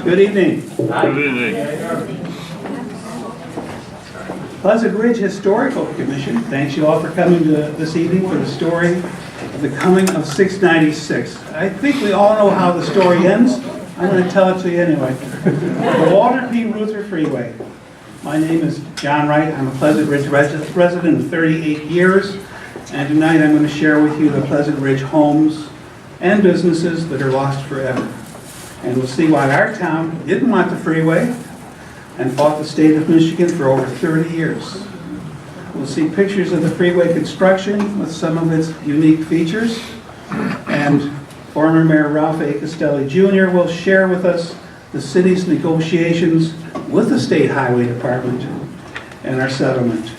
Good evening. Good evening. Pleasant Ridge Historical Commission thanks you all for coming to this evening for the story of the coming of 696. I think we all know how the story ends. I'm going to tell it to you anyway. The Walter P. Reuther Freeway. My name is John Wright. I'm a Pleasant Ridge resident of 38 years, and tonight I'm going to share with you the Pleasant Ridge homes and businesses that are lost forever. And we'll see why our town didn't want the freeway and fought the state of Michigan for over 30 years. We'll see pictures of the freeway construction with some of its unique features. And former Mayor Ralph A. Castelli Jr. will share with us the city's negotiations with the State Highway Department and our settlement.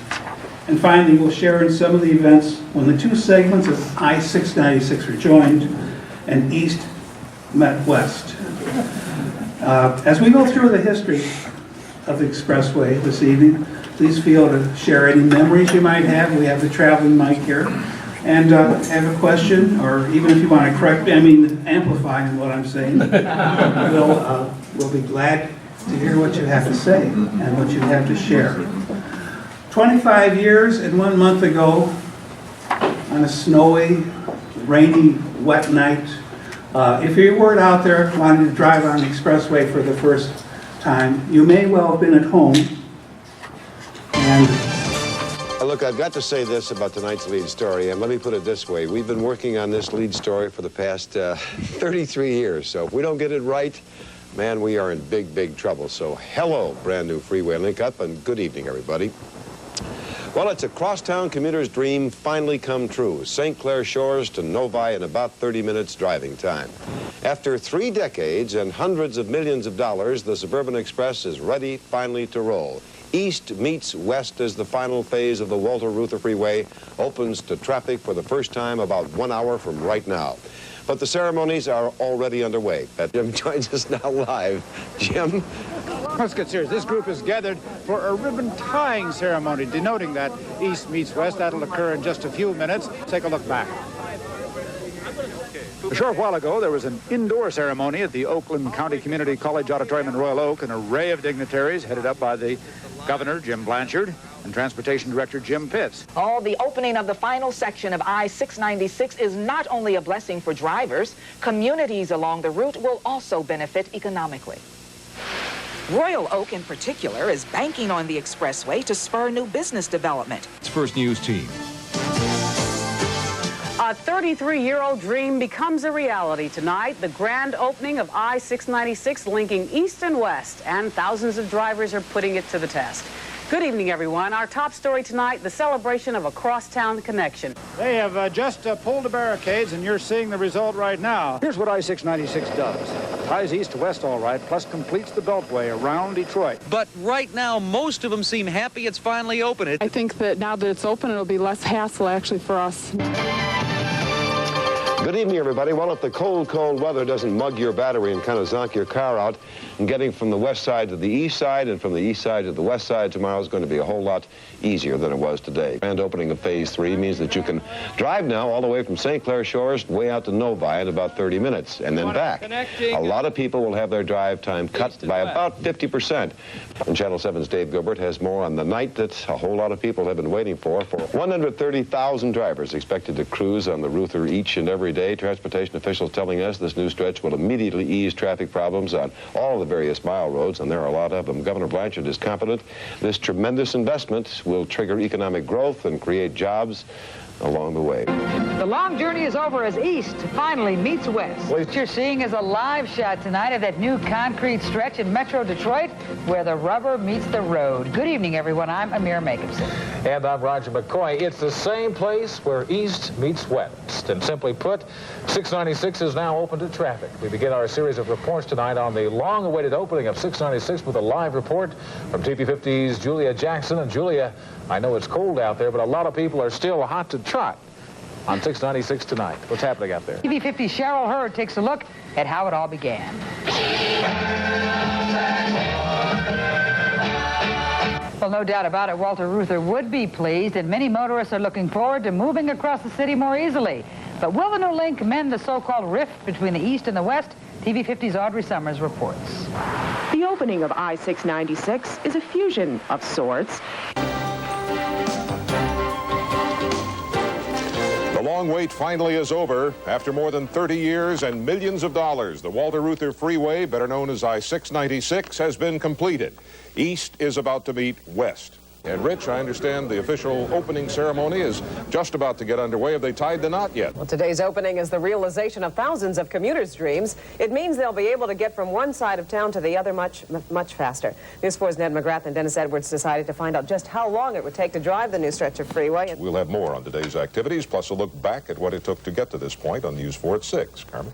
And finally, we'll share in some of the events when the two segments of I-696 were joined and East met West. As we go through the history of the expressway this evening, please feel to share any memories you might have. We have the traveling mic here. And have a question, or even if you want to amplify what I'm saying, we'll be glad to hear what you have to say and what you have to share. 25 years and 1 month ago, on a snowy, rainy, wet night, if you weren't out there wanting to drive on the expressway for the first time, you may well have been at home. And look, I've got to say this about tonight's lead story, and let me put it this way. We've been working on this lead story for the past 33 years, so if we don't get it right, man, we are in big, big trouble. So hello, brand new freeway link-up, and good evening, everybody. Well, it's a crosstown commuter's dream finally come true. St. Clair Shores to Novi in about 30 minutes driving time. After 3 decades and hundreds of millions of dollars, the Suburban Express is ready finally to roll. East meets west as the final phase of the Walter Reuther Freeway opens to traffic for the first time about 1 hour from right now. But the ceremonies are already underway. Jim joins us now live. Jim? Let's get serious. This group is gathered for a ribbon tying ceremony denoting that East meets West. That'll occur in just a few minutes. Take a look back. A short while ago, there was an indoor ceremony at the Oakland County Community College Auditorium in Royal Oak. An array of dignitaries headed up by the Governor, Jim Blanchard, and Transportation Director Jim Pitts. Oh, the opening of the final section of I-696 is not only a blessing for drivers, communities along the route will also benefit economically. Royal Oak, in particular, is banking on the expressway to spur new business development. It's First News Team. A 33-year-old dream becomes a reality tonight. The grand opening of I-696 linking east and west, and thousands of drivers are putting it to the test. Good evening, everyone. Our top story tonight, the celebration of a crosstown connection. They have just pulled the barricades, and you're seeing the result right now. Here's what I-696 does. Ties east to west all right, plus completes the beltway around Detroit. But right now, most of them seem happy it's finally open. I think that now that it's open, it'll be less hassle, actually, for us. Good evening, everybody. Well, if the cold, cold weather doesn't mug your battery and kind of zonk your car out, and getting from the west side to the east side and from the east side to the west side tomorrow is going to be a whole lot easier than it was today. Grand opening of Phase 3 means that you can drive now all the way from St. Clair Shores way out to Novi in about 30 minutes and then back. A lot of people will have their drive time cut by about 50%. And Channel 7's Dave Gilbert has more on the night that a whole lot of people have been waiting for 130,000 drivers expected to cruise on the Reuther each and every day. Transportation officials telling us this new stretch will immediately ease traffic problems on all the various mile roads, and there are a lot of them. Governor Blanchard is confident this tremendous investment will trigger economic growth and create jobs along the way. The long journey is over as East finally meets West. What you're seeing is a live shot tonight of that new concrete stretch in Metro Detroit where the rubber meets the road. Good evening, everyone. I'm Amir Jacobson. And I'm Roger McCoy. It's the same place where East meets West. And simply put, 696 is now open to traffic. We begin our series of reports tonight on the long-awaited opening of 696 with a live report from TV50's Julia Jackson. And Julia, I know it's cold out there, but a lot of people are still hot to trot on 696 tonight. What's happening out there? TV50's Cheryl Hurd takes a look at how it all began. Well, no doubt about it, Walter Reuther would be pleased, and many motorists are looking forward to moving across the city more easily. But will the new link mend the so-called rift between the East and the West? TV 50's Audrey Summers reports. The opening of I-696 is a fusion of sorts. The long wait finally is over. After more than 30 years and millions of dollars, the Walter Reuther Freeway, better known as I-696, has been completed. East is about to meet West. And Rich, I understand the official opening ceremony is just about to get underway. Have they tied the knot yet? Well, today's opening is the realization of thousands of commuters' dreams. It means they'll be able to get from one side of town to the other much faster. News 4's Ned McGrath and Dennis Edwards decided to find out just how long it would take to drive the new stretch of freeway. We'll have more on today's activities, plus a look back at what it took to get to this point on News 4 at 6. Carmen?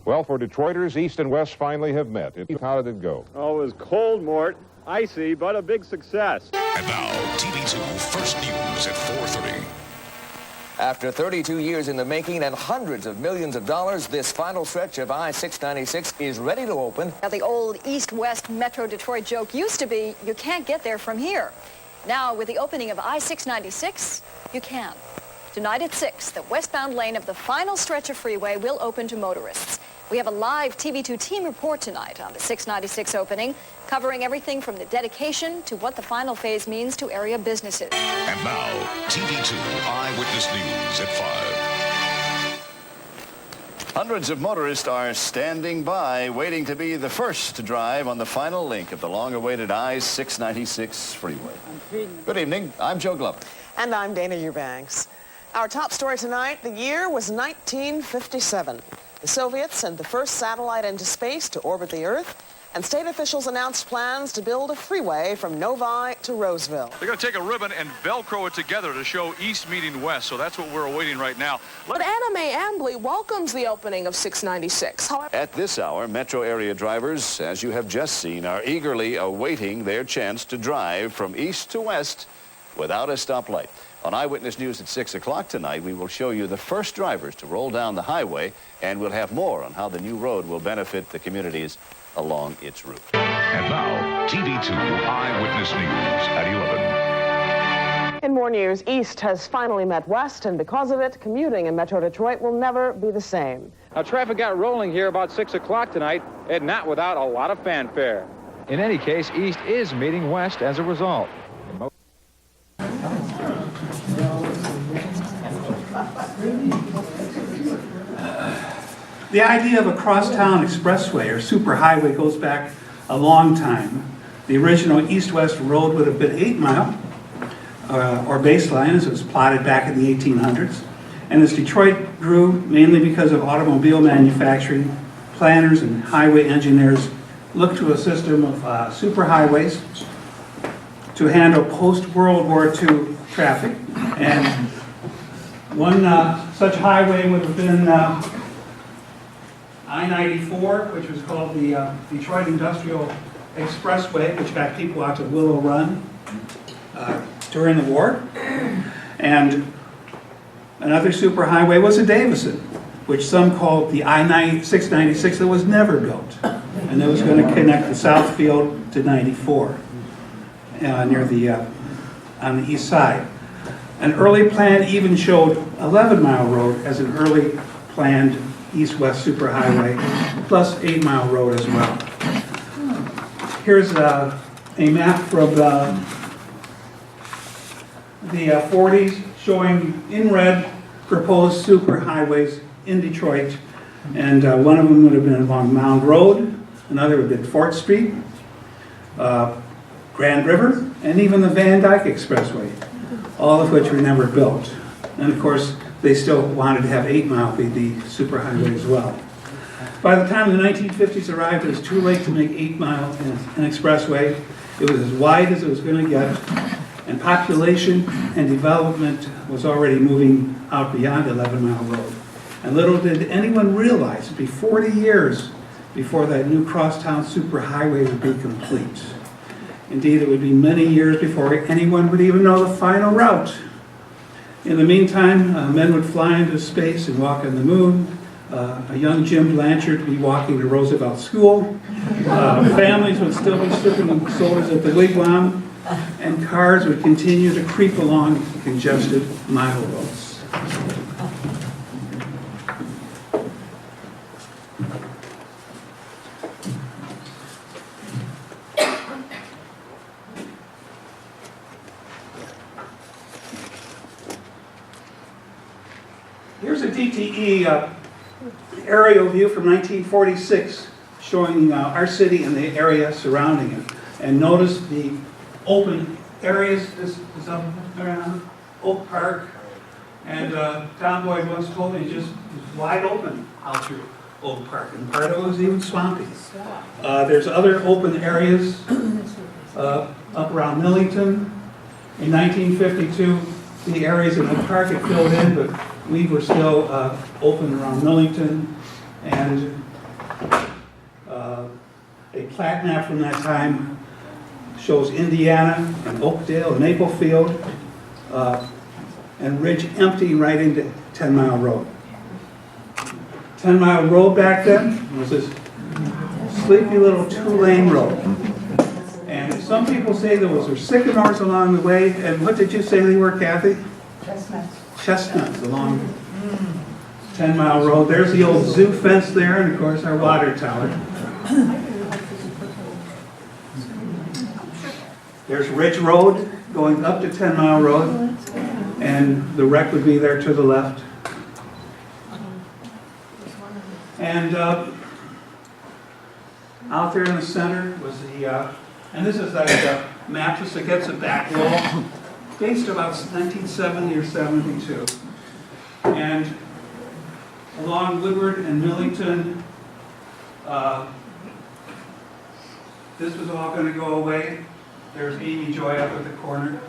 Well, for Detroiters, East and West finally have met. How did it go? Oh, it was cold, Mort. Icy, but a big success. And now, TV2 First News at 4:30. After 32 years in the making and hundreds of millions of dollars, this final stretch of I-696 is ready to open. Now, the old east-west Metro Detroit joke used to be, you can't get there from here. Now, with the opening of I-696, you can. Tonight at 6, the westbound lane of the final stretch of freeway will open to motorists. We have a live TV2 team report tonight on the 696 opening, covering everything from the dedication to what the final phase means to area businesses. And now, TV2 Eyewitness News at 5. Hundreds of motorists are standing by, waiting to be the first to drive on the final link of the long-awaited I-696 freeway. Good evening. I'm Joe Glover. And I'm Dana Eubanks. Our top story tonight, the year was 1957. The Soviets sent the first satellite into space to orbit the Earth, and state officials announced plans to build a freeway from Novi to Roseville. They're going to take a ribbon and Velcro it together to show East meeting West, so that's what we're awaiting right now. But Anna Mae Ambley welcomes the opening of 696. However, at this hour, metro area drivers, as you have just seen, are eagerly awaiting their chance to drive from east to west without a stoplight. On Eyewitness News at 6 o'clock tonight, we will show you the first drivers to roll down the highway, and we'll have more on how the new road will benefit the communities along its route. And now, TV2 Eyewitness News at 11. In more news, East has finally met West, and because of it, commuting in Metro Detroit will never be the same. Now, traffic got rolling here about 6 o'clock tonight, and not without a lot of fanfare. In any case, East is meeting West as a result. The idea of a crosstown expressway or superhighway goes back a long time. The original east-west road would have been 8 mile, or baseline, as it was plotted back in the 1800s. And as Detroit grew, mainly because of automobile manufacturing, planners and highway engineers looked to a system of superhighways to handle post-World War II traffic. And one such highway would have been I-94, which was called the Detroit Industrial Expressway, which got people out to Willow Run during the war. And another superhighway was a Davison, which some called the I-696 that was never built. And that was going to connect the Southfield to 94 near the on the east side. An early plan even showed 11-mile road as an early planned east-west superhighway, plus 8-mile road as well. Here's a map from the 40s showing in red proposed superhighways in Detroit, and one of them would have been along Mound Road, another would have been Fort Street, Grand River, and even the Van Dyke Expressway, all of which were never built. And of course, they still wanted to have 8 Mile be the superhighway as well. By the time the 1950s arrived, it was too late to make 8 Mile an expressway. It was as wide as it was going to get, and population and development was already moving out beyond 11 Mile Road. And little did anyone realize, it'd be 40 years before that new crosstown superhighway would be complete. Indeed, it would be many years before anyone would even know the final route. In the meantime, men would fly into space and walk on the moon. A young Jim Blanchard would be walking to Roosevelt School. Families would still be sipping sodas at the Wigwam, and cars would continue to creep along congested mile roads. Here's a DTE aerial view from 1946 showing our city and the area surrounding it. And notice the open areas. This is up around Oak Park. And Tom Boyd once told me just wide open out through Oak Park. And part of it was even swampy. There's other open areas up around Millington. In 1952, the areas in Oak Park had filled in, but we were still open around Millington. And a plat map from that time shows Indiana and Oakdale and Maplefield and Ridge empty right into 10 Mile Road. 10 Mile Road back then was this sleepy little 2-lane road. And some people say there were sycamores along the way. And what did you say they were, Kathy? Chestnuts. Chestnuts along 10 Mile Road. There's the old zoo fence there, and of course our water tower. There's Ridge Road going up to 10 Mile Road, and the wreck would be there to the left. And out there in the center was the, and this is like a map just against the back wall, based about 1970 or 72. And along Woodward and Millington, this was all going to go away. There's Amy Joy up at the corner.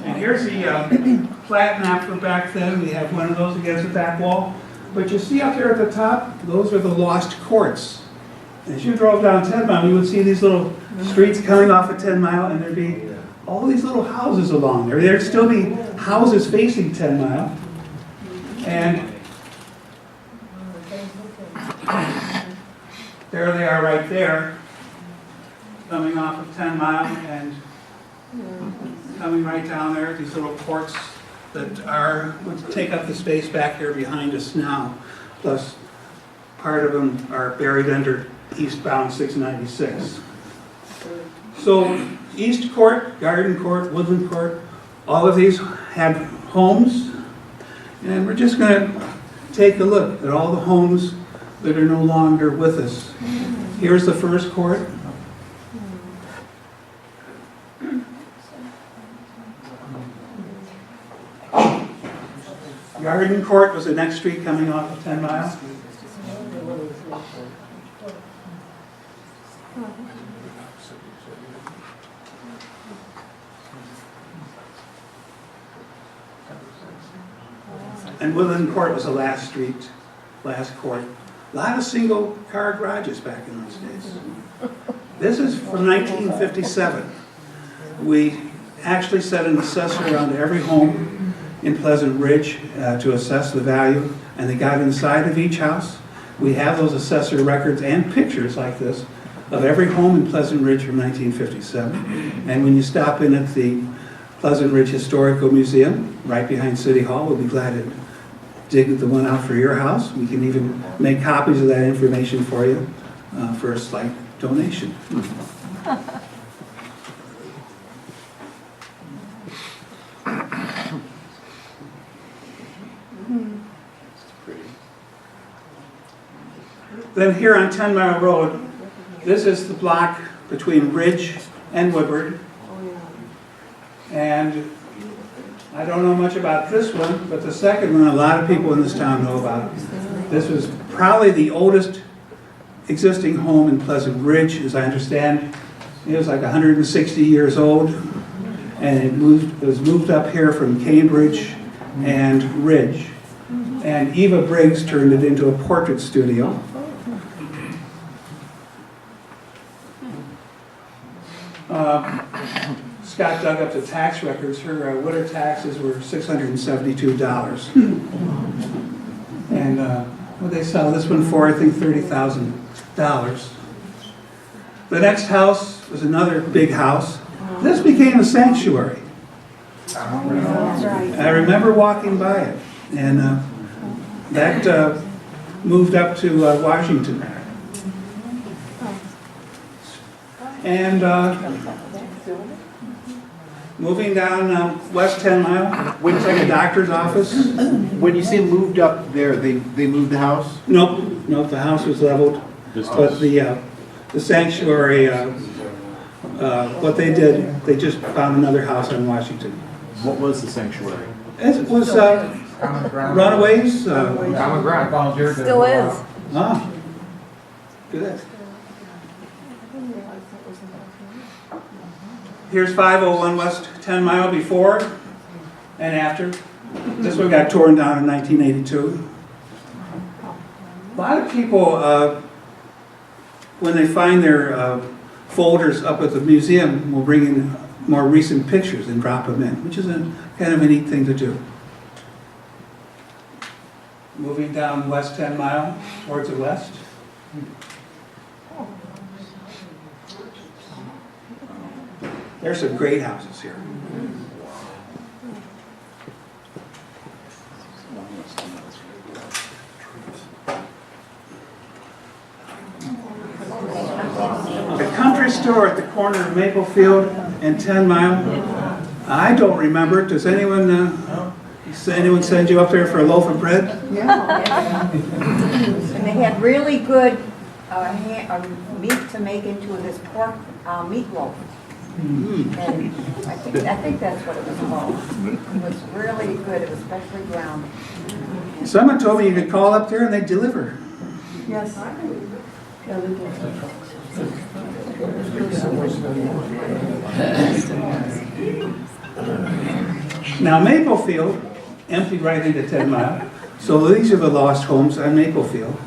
And here's the plat map from back then. We have one of those against the back wall. But you see up there at the top, those are the lost courts. As you drove down 10 Mile, you would see these little streets coming off of 10 Mile, and there'd be all these little houses along there. There'd still be houses facing 10 Mile. And there they are right there, coming off of 10 Mile and coming right down there, these little courts that would take up the space back here behind us now. Plus, part of them are buried under eastbound 696. So, East Court, Garden Court, Woodland Court, all of these had homes. And we're just going to take a look at all the homes that are no longer with us. Here's the first court. Garden Court was the next street coming off of 10 Mile. And Woodland Court was the last street, last court. A lot of single car garages back in those days. This is from 1957. We actually set an assessor around every home in Pleasant Ridge to assess the value, and they got inside of each house. We have those assessor records and pictures like this of every home in Pleasant Ridge from 1957. And when you stop in at the Pleasant Ridge Historical Museum, right behind City Hall, we'll be glad to dig the one out for your house. We can even make copies of that information for you for a slight donation. Then here on 10 Mile Road, this is the block between Ridge and Woodward. And I don't know much about this one, but the second one, a lot of people in this town know about. This was probably the oldest existing home in Pleasant Ridge, as I understand. It was like 160 years old, and it was moved up here from Cambridge and Ridge. And Eva Briggs turned it into a portrait studio. Scott dug up the tax records. Her winter taxes were $672. And what they sell this one for, I think $30,000. The next house was another big house. This became a sanctuary. I remember walking by it, and that moved up to Washington. And Moving down West 10 Mile, looks like a doctor's office. When you say moved up there, they moved the house? Nope, the house was leveled. But the sanctuary, what they did, they just found another house on Washington. What was the sanctuary? It was runaways. Common ground. Volunteered. Still is. Ah, good. Here's 501 West 10 Mile before and after. This one got torn down in 1982. A lot of people, when they find their folders up at the museum, will bring in more recent pictures and drop them in, which is kind of a neat thing to do. Moving down West 10 Mile towards the west. There's some great houses here. The country store at the corner of Maplefield and 10 Mile. I don't remember it. Does anyone send you up there for a loaf of bread? Yeah. And they had really good meat to make into this pork meatloaf. And I think that's what it was called. It was really good. It was specially ground. Someone told me you could call up there and they'd deliver. Yes. Now Maplefield emptied right into 10 Mile. So these are the lost homes on Maplefield.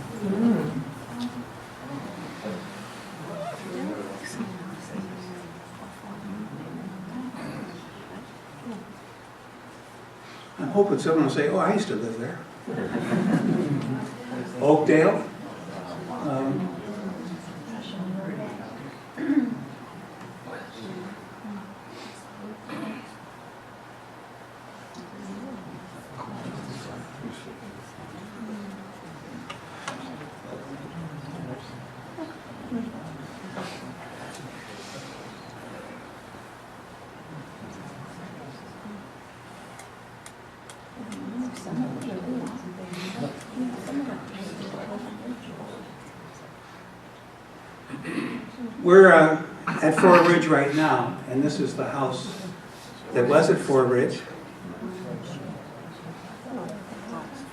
I'm hoping someone will say, oh, I used to live there. Oakdale. We're at Fort Ridge right now, and this is the house that was at Fort Ridge.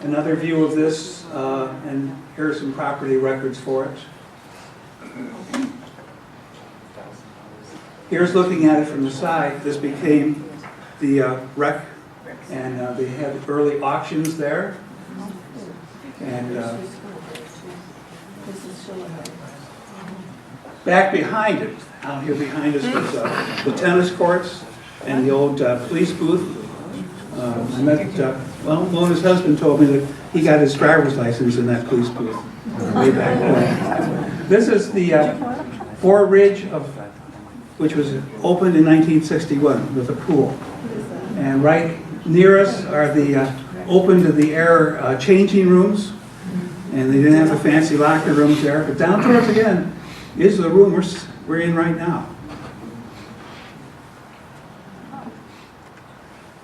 Another view of this, and here are some property records for it. Here's looking at it from the side. This became the wreck, and they had early auctions there. And back behind it, out here behind us was the tennis courts and the old police booth. I met, Mona's husband told me that he got his driver's license in that police booth way back when. This is the Fort Ridge, which was opened in 1961 with a pool. And right near us are the open to the air changing rooms. And they didn't have the fancy locker rooms there. But down towards again is the room we're in right now.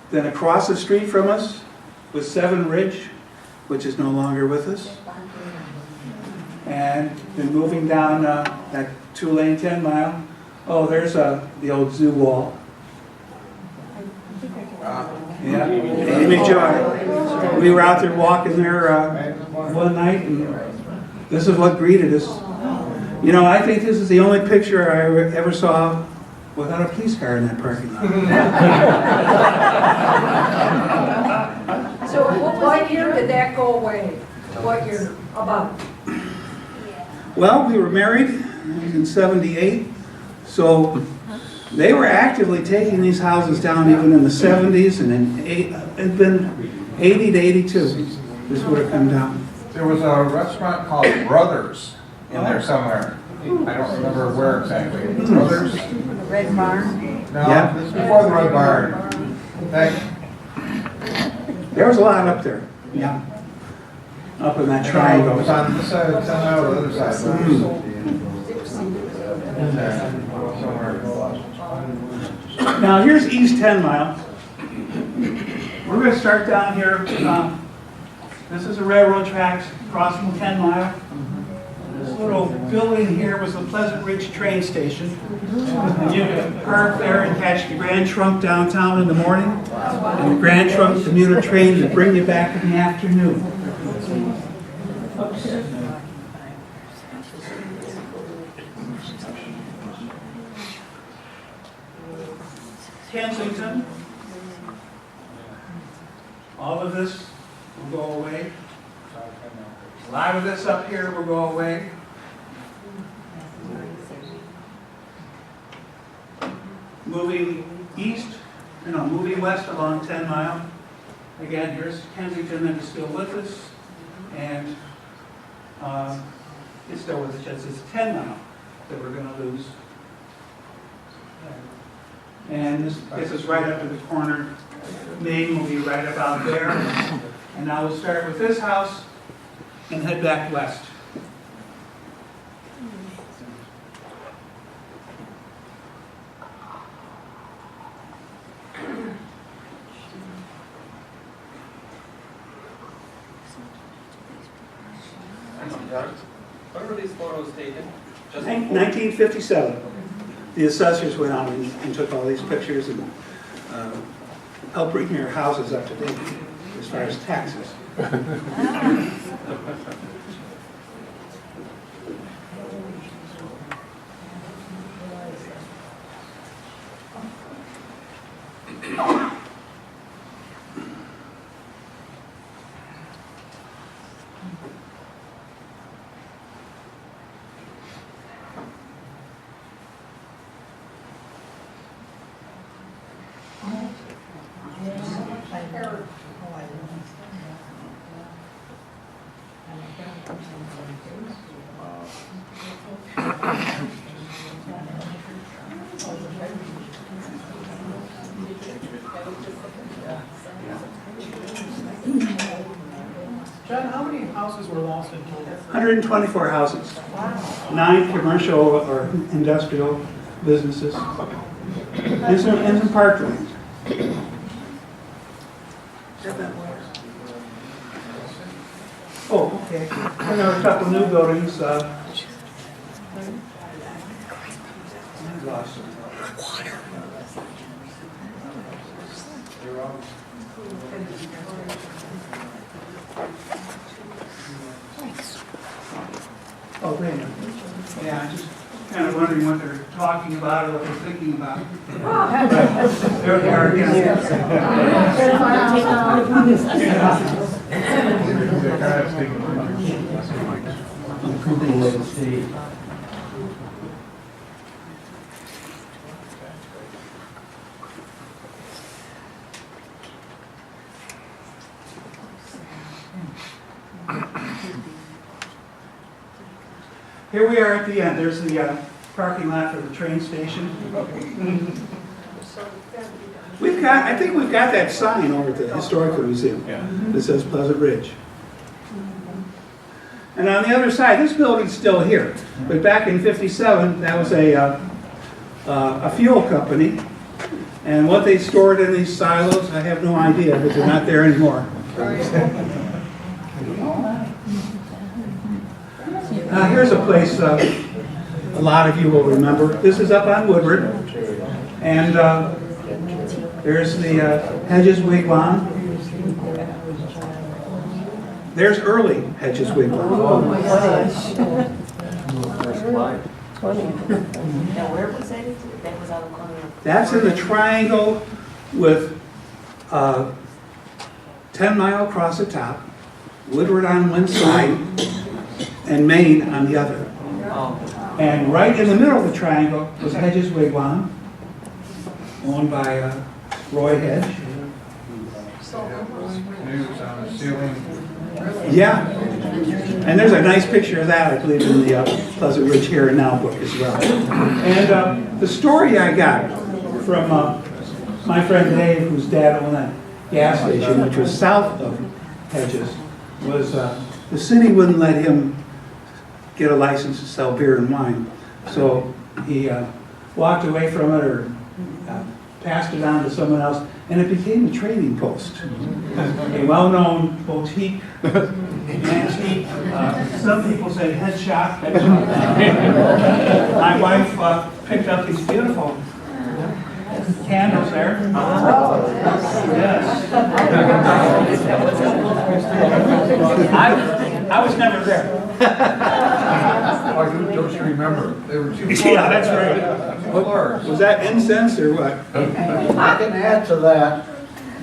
Then across the street from us was 7 Ridge, which is no longer with us. And then moving down that 2-lane 10 Mile, oh, there's the old zoo wall. Yeah, Amy Joy. We were out there walking there one night, and this is what greeted us. You know, I think this is the only picture I ever saw without a police car in that parking lot. So what year did that go away? What year? About? Well, we were married in 78, so they were actively taking these houses down even in the 70s, and in it's been 80 to 82. This would have come down. There was a restaurant called Brothers in there somewhere. I don't remember where exactly. Brothers? Red Barn? No, Yeah. this is before the Red Barn. There was a lot up there. Yeah. Up in that triangle. It was on this side of the town or the other side. Now here's East 10 Mile. We're going to start down here. This is the railroad tracks crossing 10 Mile. This little building here was the Pleasant Ridge train station. And you could park there and catch the Grand Trunk downtown in the morning, and the Grand Trunk commuter train would bring you back in the afternoon. Kensington. All of this will go away. A lot of this up here will go away. Moving west along 10 Mile. Again, here's Kensington that is still with us, and it's still with us. Just it's 10 Mile that we're going to lose. And this is right up to the corner. Main will be right about there. And now we'll start with this house and head back west. When were these photos taken? 1957. The assessors went out and took all these pictures and helped bring your houses up to date as far as taxes. John, how many houses were lost in total? 124 houses. 9 commercial or industrial businesses. And some parklands. Oh, okay. And there are a couple new buildings. Water. Oh, wait a minute. Yeah, I'm just kind of wondering what they're talking about or what they're thinking about. There they are again. Here we are at the end. There's the parking lot for the train station. I think we've got that sign over at the Historical Museum that says Pleasant Ridge. And on the other side, this building's still here. But back in '57, that was a fuel company. And what they stored in these silos, I have no idea, but they're not there anymore. Here's a place a lot of you will remember. This is up on Woodward. And there's the Hedges Wigwam. There's early Hedges Wigwam. Oh my gosh. Now where was that? That was on the corner. That's in the triangle with 10 Mile across the top, Woodward on one side, and Main on the other. And right in the middle of the triangle was Hedges Wigwam, owned by Roy Hedge. News on the ceiling. Yeah. And there's a nice picture of that, I believe, in the Pleasant Ridge Here and Now book as well. And the story I got from my friend Dave, whose dad owned that gas station, which was south of Hedges, was the city wouldn't let him get a license to sell beer and wine. So he walked away from it or passed it on to someone else, and it became a trading post. A well-known boutique, antique, some people say head shop. My wife picked up these beautiful candles there. Yes. I was never there. Don't you remember? They were too Yeah, that's right. Was that incense or what? I can add to that,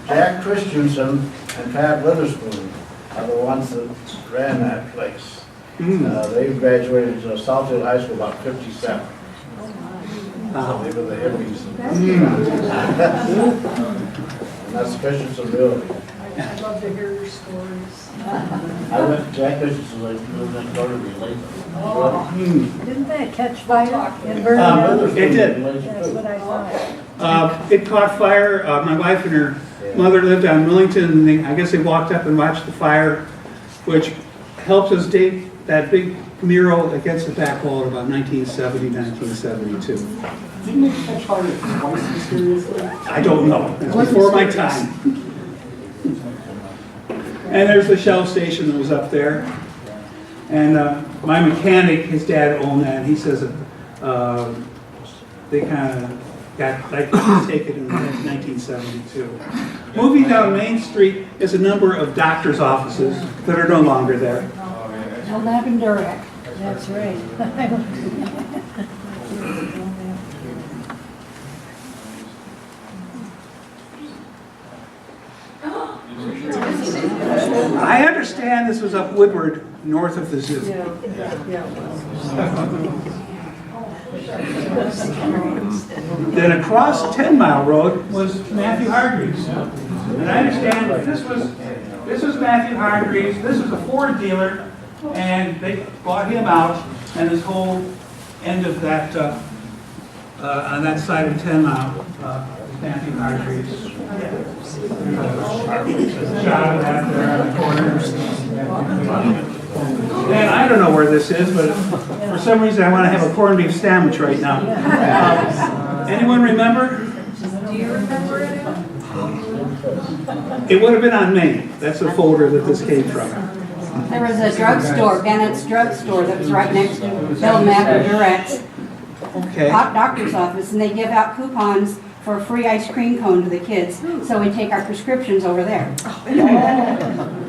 Jack Christensen and Pat Witherspoon are the ones that ran that place. They graduated Southfield High School about 57. So they were the hippies. And that's Christensen building. I'd love to hear your stories. I went to Jack Christensen, like, lived next door to me later. Didn't that catch fire and burn down? It did. That's what I thought. It caught fire. My wife and her mother lived on Millington, and I guess they walked up and watched the fire, which helps us date that big mural against the back wall at about 1970, 1972. Didn't it catch fire twice mysteriously? I don't know. It's before my time. And there's the Shell station that was up there. And my mechanic, his dad owned that, and he says that they kind of got taken in 1972. Moving down Main Street is a number of doctor's offices that are no longer there. No Lavenduric. That's right. I understand this was up Woodward, north of the zoo. Then across 10 Mile Road was Matthew Hargreaves. And I understand that this was Matthew Hargreaves. This was a Ford dealer, and they bought him out, and this whole end of that, on that side of 10 Mile, Matthew Hargreaves. Shot of that there on the corner. And I don't know where this is, but for some reason I want to have a corned beef sandwich right now. Anyone remember? Do you remember it? It would have been on Main. That's the folder that this came from. There was a drugstore, Bennett's Drugstore, that was right next to Bill Duret's doctor's office, and they give out coupons for a free ice cream cone to the kids, so we take our prescriptions over there.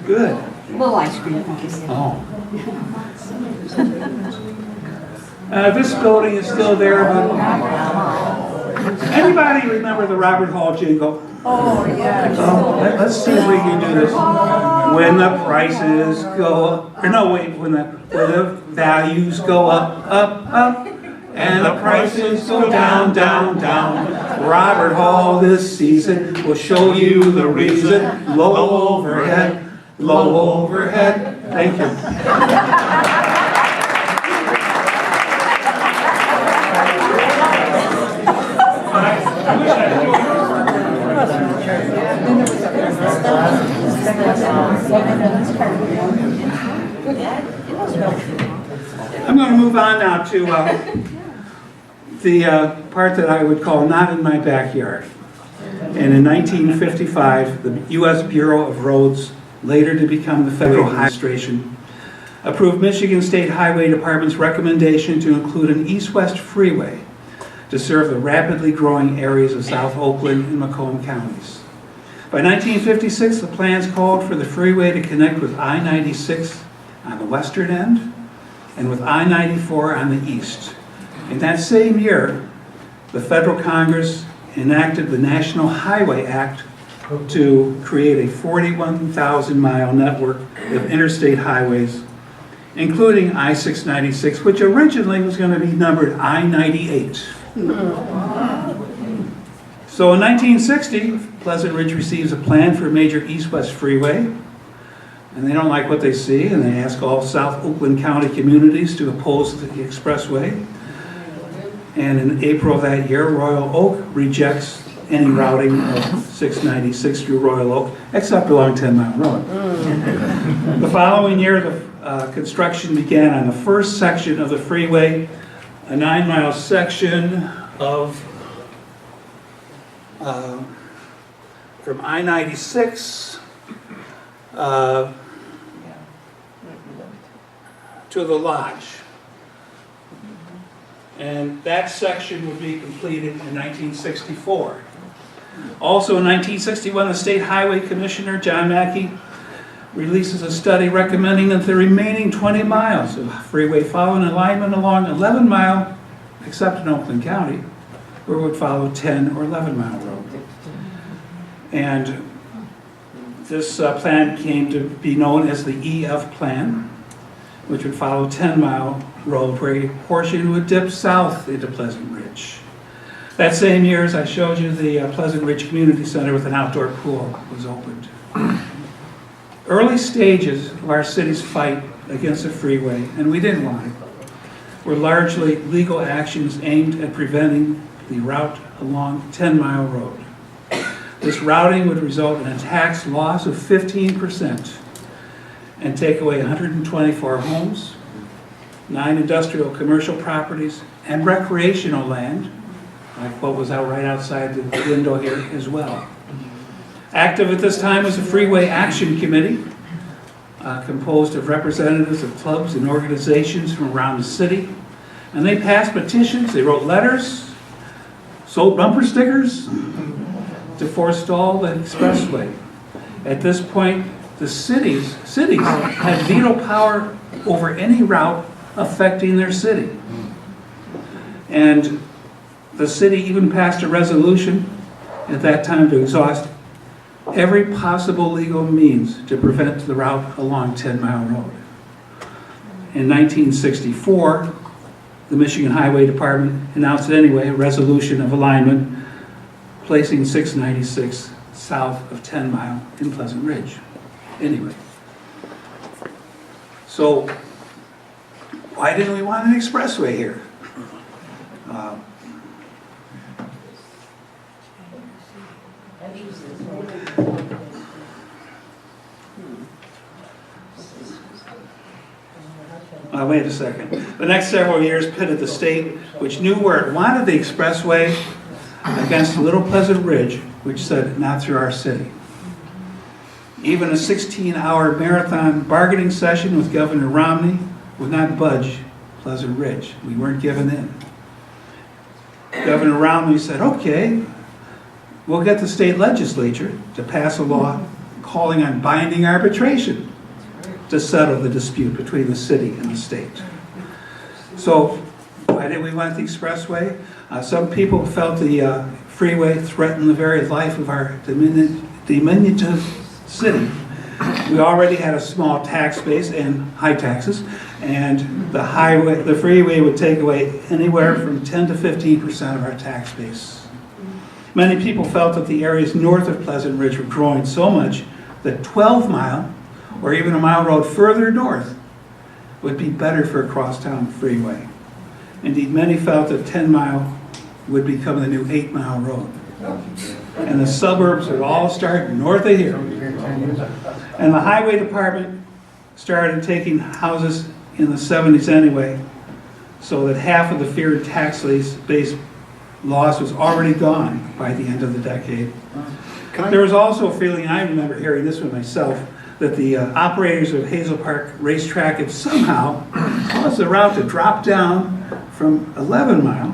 Good. Little ice cream cones. Oh. This building is still there, but anybody remember the Robert Hall jingle? Oh, yeah. Let's see if we can do this. When the prices go up, or no, wait, when the values go up, up, up, and the prices go down, down, down. Robert Hall this season will show you the reason. Low overhead, low overhead. Thank you. I'm going to move on now to the part that I would call not in my backyard. And in 1955, the U.S. Bureau of Roads, later to become the Federal Highway Administration, approved Michigan State Highway Department's recommendation to include an east-west freeway to serve the rapidly growing areas of South Oakland and Macomb counties. By 1956, the plans called for the freeway to connect with I-96 on the western end and with I-94 on the east. In that same year, the federal Congress enacted the National Highway Act to create a 41,000-mile network of interstate highways, including I-696, which originally was going to be numbered I-98. So in 1960, Pleasant Ridge receives a plan for a major east-west freeway, and they don't like what they see, and they ask all South Oakland County communities to oppose the expressway. And in April of that year, Royal Oak rejects any routing of 696 through Royal Oak, except along 10 Mile Road. The following year, the construction began on the first section of the freeway, a 9-mile section of from I-96 to the lodge. And that section would be completed in 1964. Also in 1961, the State Highway Commissioner, John Mackey, releases a study recommending that the remaining 20 miles of freeway follow an alignment along 11 mile, except in Oakland County, where it would follow 10 or 11 mile road. And this plan came to be known as the EF plan, which would follow 10 mile road where a portion would dip south into Pleasant Ridge. That same year, as I showed you, the Pleasant Ridge Community Center with an outdoor pool was opened. Early stages of our city's fight against the freeway, and we didn't want it, were largely legal actions aimed at preventing the route along 10 Mile Road. This routing would result in a tax loss of 15% and take away 124 homes, 9 industrial commercial properties, and recreational land, like what was out right outside the window here as well. Active at this time was the Freeway Action Committee, composed of representatives of clubs and organizations from around the city. And they passed petitions, they wrote letters, sold bumper stickers to forestall the expressway. At this point, the cities had veto power over any route affecting their city. And the city even passed a resolution at that time to exhaust every possible legal means to prevent the route along 10 Mile Road. In 1964, the Michigan Highway Department announced anyway a resolution of alignment placing 696 south of 10 Mile in Pleasant Ridge. Anyway, so why didn't we want an expressway here? Wait a second. The next several years pitted the state, which knew where it wanted the expressway, against Little Pleasant Ridge, which said, not through our city. Even a 16-hour marathon bargaining session with Governor Romney would not budge Pleasant Ridge. We weren't giving in. Governor Romney said, okay, we'll get the state legislature to pass a law calling on binding arbitration to settle the dispute between the city and the state. So why did we want the expressway? Some people felt the freeway threatened the very life of our diminutive city. We already had a small tax base and high taxes, and the freeway would take away anywhere from 10 to 15% of our tax base. Many people felt that the areas north of Pleasant Ridge were growing so much that 12 Mile or even a mile road further north would be better for a crosstown freeway. Indeed, many felt that 10 Mile would become the new 8 Mile road. And the suburbs would all start north of here. And the highway department started taking houses in the 70s anyway, so that half of the feared tax-based loss was already gone by the end of the decade. There was also a feeling, I remember hearing this one myself, that the operators of Hazel Park Racetrack had somehow caused the route to drop down from 11 Mile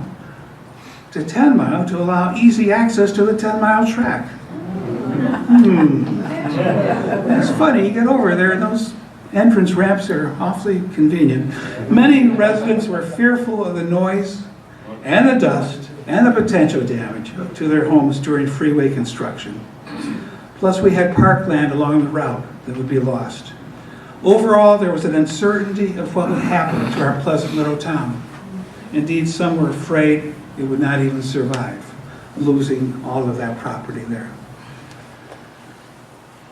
to 10 Mile to allow easy access to the 10 Mile track. That's funny, you get over there and those entrance ramps are awfully convenient. Many residents were fearful of the noise and the dust and the potential damage to their homes during freeway construction. Plus we had parkland along the route that would be lost. Overall, there was an uncertainty of what would happen to our pleasant little town. Indeed, some were afraid it would not even survive, losing all of that property there.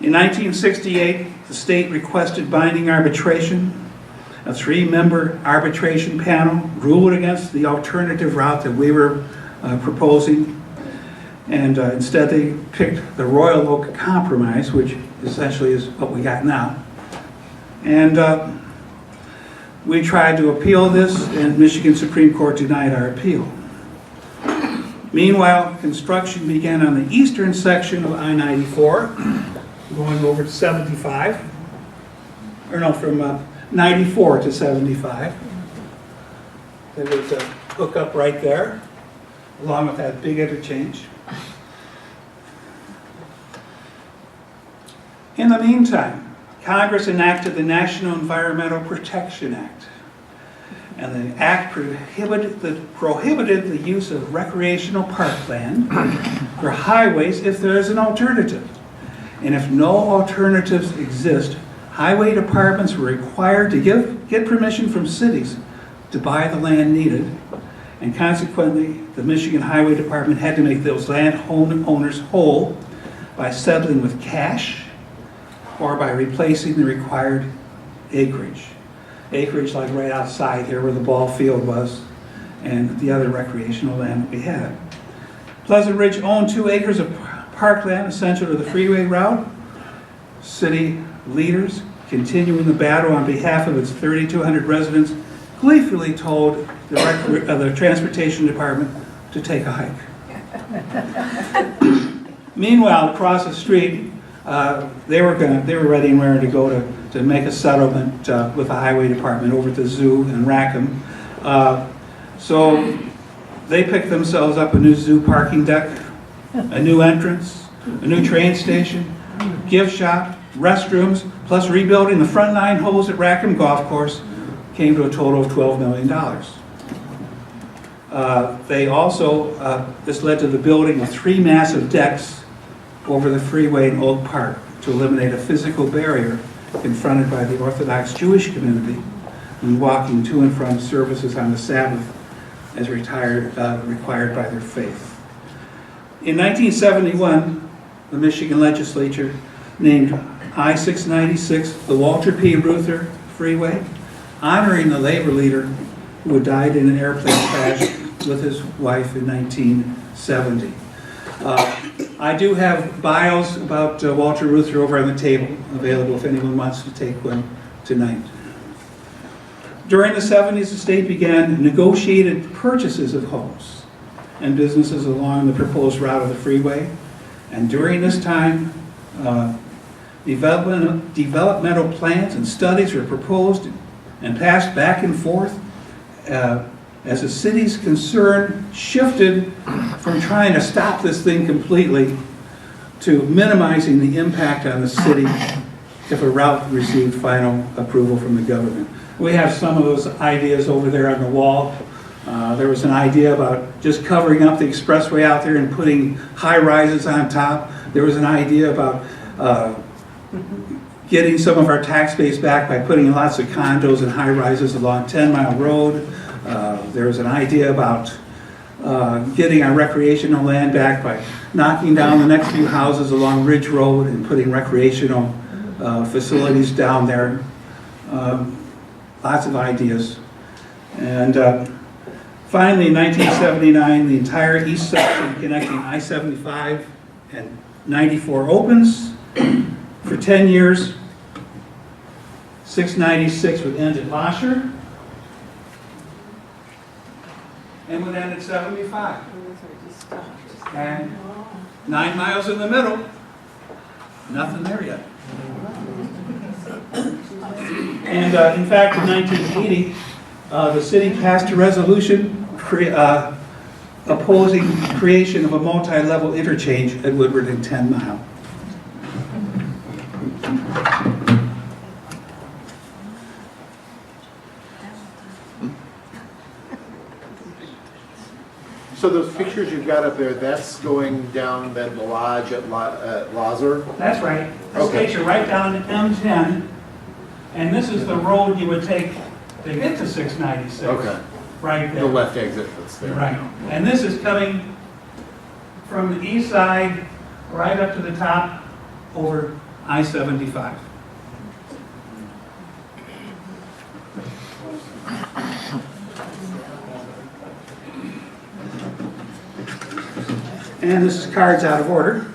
In 1968, the state requested binding arbitration. A 3-member arbitration panel ruled against the alternative route that we were proposing, and instead they picked the Royal Oak Compromise, which essentially is what we got now. And we tried to appeal this, and Michigan Supreme Court denied our appeal. Meanwhile, construction began on the eastern section of I-94, going over to 75, or no, from 94 to 75. There was a hookup right there, along with that big interchange. In the meantime, Congress enacted the National Environmental Protection Act. And the act prohibited the use of recreational parkland for highways if there is an alternative. And if no alternatives exist, highway departments were required to get permission from cities to buy the land needed. And consequently, the Michigan Highway Department had to make those land owners whole by settling with cash or by replacing the required acreage. Acreage like right outside here where the ball field was and the other recreational land that we had. Pleasant Ridge owned 2 acres of parkland essential to the freeway route. City leaders, continuing the battle on behalf of its 3,200 residents, gleefully told the Transportation Department to take a hike. Meanwhile, across the street, they were ready and raring to go to make a settlement with the highway department over at the zoo in Rackham. So they picked themselves up a new zoo parking deck, a new entrance, a new train station, gift shop, restrooms, plus rebuilding the front 9 holes at Rackham Golf Course, came to a total of $12 million. They also, this led to the building of 3 massive decks over the freeway in Oak Park to eliminate a physical barrier confronted by the Orthodox Jewish community when walking to and from services on the Sabbath as required by their faith. In 1971, the Michigan legislature named I-696 the Walter P. Reuther Freeway, honoring the labor leader who had died in an airplane crash with his wife in 1970. I do have bios about Walter Reuther over on the table, available if anyone wants to take one tonight. During the 70s, the state began negotiated purchases of homes and businesses along the proposed route of the freeway. And during this time, developmental plans and studies were proposed and passed back and forth as the city's concern shifted from trying to stop this thing completely to minimizing the impact on the city if a route received final approval from the government. We have some of those ideas over there on the wall. There was an idea about just covering up the expressway out there and putting high rises on top. There was an idea about getting some of our tax base back by putting lots of condos and high rises along 10 Mile Road. There was an idea about getting our recreational land back by knocking down the next few houses along Ridge Road and putting recreational facilities down there. Lots of ideas. And finally, in 1979, the entire east section connecting I-75 and 94 opens. For 10 years, 696 would end at Lasher and would end at 75. And 9 miles in the middle, nothing there yet. And in fact, in 1980, the city passed a resolution opposing creation of a multi-level interchange at Woodward and 10 Mile. So those pictures you've got up there, that's going down then the lodge at Lazar? That's right. This takes you right down to M10, and this is the road you would take to get to 696. Okay. Right there. The left exit that's there. Right. And this is coming from the east side right up to the top over I-75. And this is cards out of order.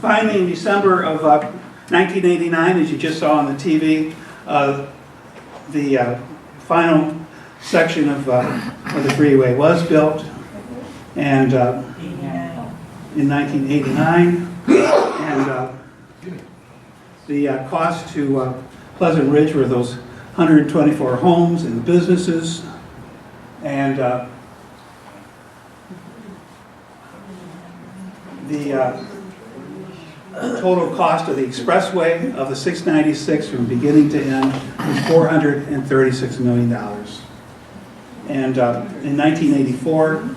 Finally, in December of 1989, as you just saw on the TV, the final section of the freeway was built, and in 1989, and the cost to Pleasant Ridge were those 124 homes and businesses, and the total cost of the expressway of the 696 from beginning to end was $436 million. And in 1984,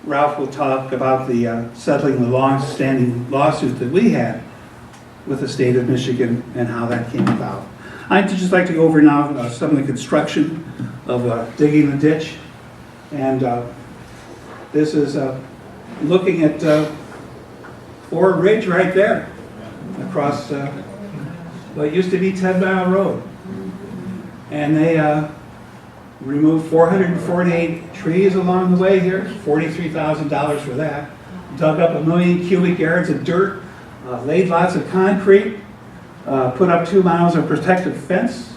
Ralph will talk about the settling the long-standing lawsuit that we had with the state of Michigan and how that came about. I'd just like to go over now some of the construction of digging the ditch. And this is looking at Ford Ridge right there across what used to be 10 Mile Road. And they removed 448 trees along the way here, $43,000 for that. Dug up 1 million cubic yards of dirt, laid lots of concrete, put up 2 miles of protective fence.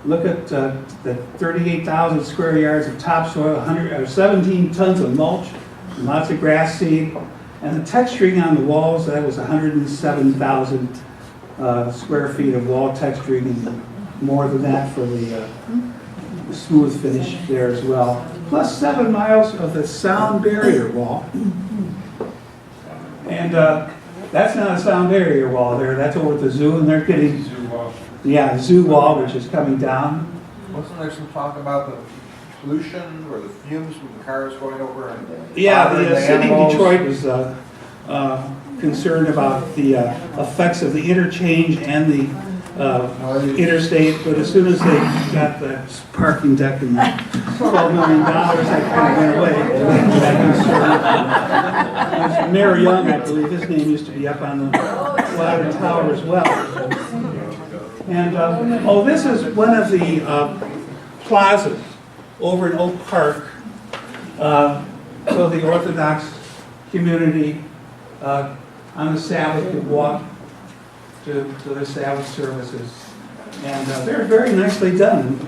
Look at the 38,000 square yards of topsoil, 17 tons of mulch, and lots of grass seed. And the texturing on the walls, that was 107,000 square feet of wall texturing, and more than that for the smooth finish there as well. Plus 7 miles of the sound barrier wall. And that's not a sound barrier wall there, that's over at the zoo, and they're getting, yeah, the zoo wall, which is coming down. Wasn't there some talk about the pollution or the fumes from the cars going over? And yeah, the city of animals? Detroit was concerned about the effects of the interchange and the interstate, but as soon as they got the parking deck and the $12 million, that kind of went away. There's Mayor Young, I believe, his name used to be up on the ladder tower as well. And, oh, this is one of the plazas over in Oak Park, so the Orthodox community on the Sabbath could walk to their Sabbath services. And they're very nicely done.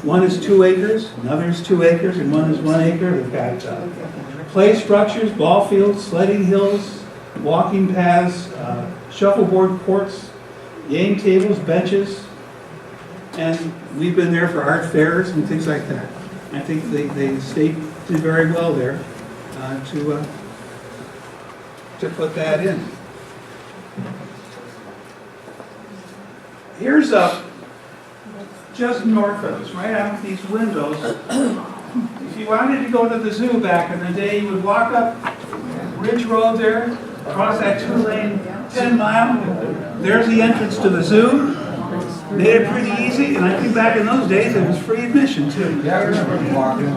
One is 2 acres, another is 2 acres, and one is 1 acre. They've got play structures, ball fields, sledding hills, walking paths, shuffleboard courts, game tables, benches, and we've been there for art fairs and things like that. I think the state did very well there to put that in. Here's just north of us, right out of these windows. If you wanted to go to the zoo back in the day, you would walk up Ridge Road there, across that 2-lane 10 mile. There's the entrance to the zoo. Made it pretty easy, and I think back in those days it was free admission too. Yeah, I remember walking.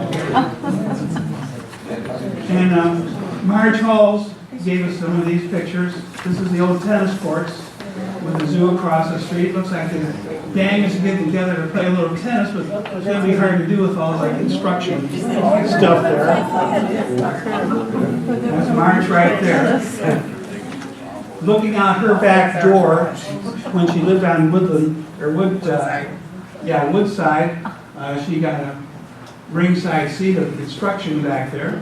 And Marge Halls gave us some of these pictures. This is the old tennis courts with the zoo across the street. Looks like the gang is getting together to play a little tennis, but it's going to be hard to do with all that construction stuff there. That's Marge right there. Looking out her back door when she lived on Woodside, she got a ringside seat of the construction back there.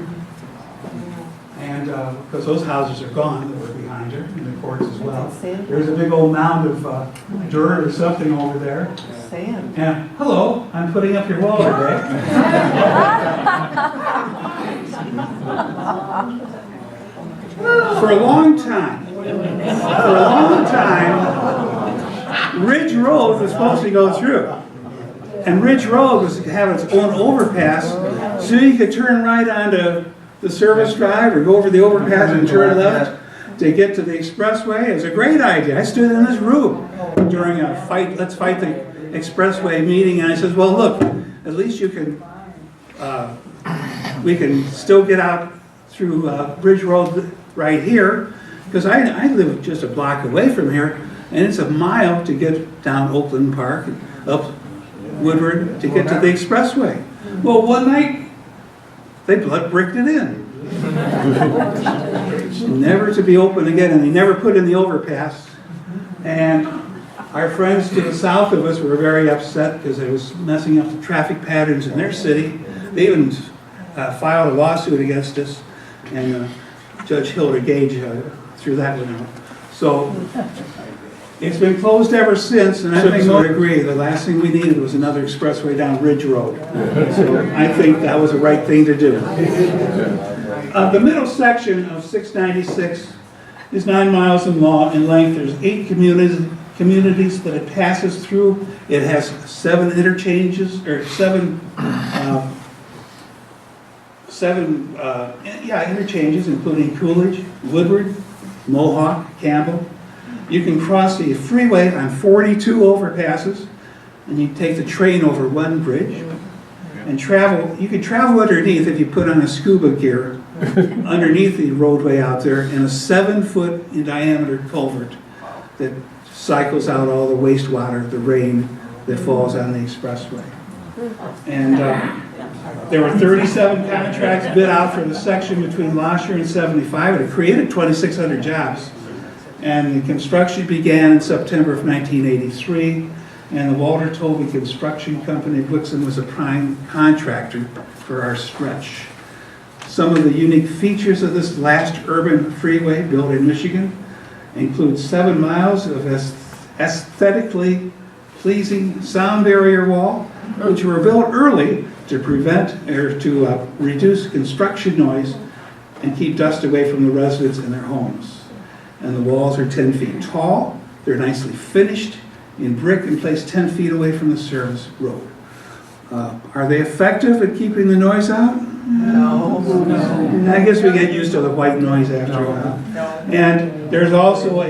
And because those houses are gone that were behind her, and the courts as well. There's a big old mound of dirt or something over there. Sand. And hello, I'm putting up your wall today. For a long time, Ridge Road was supposed to go through. And Ridge Road was to have its own overpass, so you could turn right onto the service drive or go over the overpass and turn left to get to the expressway. It was a great idea. I stood in this room during a Let's Fight the Expressway meeting, and I said, well, look, at least you can, we can still get out through Bridge Road right here, because I live just a block away from here, and it's a mile to get down Oakland Park, up Woodward to get to the expressway. Well, one night, they blood bricked it in. never to be open again, and they never put in the overpass. And our friends to the south of us were very upset because it was messing up the traffic patterns in their city. They even filed a lawsuit against us, and Judge Hilda Gage threw that one out. So it's been closed ever since, and I think I would agree. The last thing we needed was another expressway down Ridge Road. So I think that was the right thing to do. The middle section of 696 is 9 miles in length. There's 8 communities that it passes through. It has 7 interchanges, or 7 interchanges, including Coolidge, Woodward, Mohawk, Campbell. You can cross the freeway on 42 overpasses, and you take the train over one bridge and travel. You can travel underneath if you put on a scuba gear underneath the roadway out there in a 7-foot in diameter culvert that cycles out all the wastewater, the rain that falls on the expressway. And there were 37 contracts bid out for the section between Losher and 75. It created 2,600 jobs. And the construction began in September of 1983. And the Walter Tobey Construction Company of Wixom was a prime contractor for our stretch. Some of the unique features of this last urban freeway built in Michigan include 7 miles of aesthetically pleasing sound barrier wall, which were built early to prevent or to reduce construction noise and keep dust away from the residents in their homes. And the walls are 10 feet tall. They're nicely finished in brick and placed 10 feet away from the service road. Are they effective at keeping the noise out? No. I guess we get used to the white noise after a while. And there's also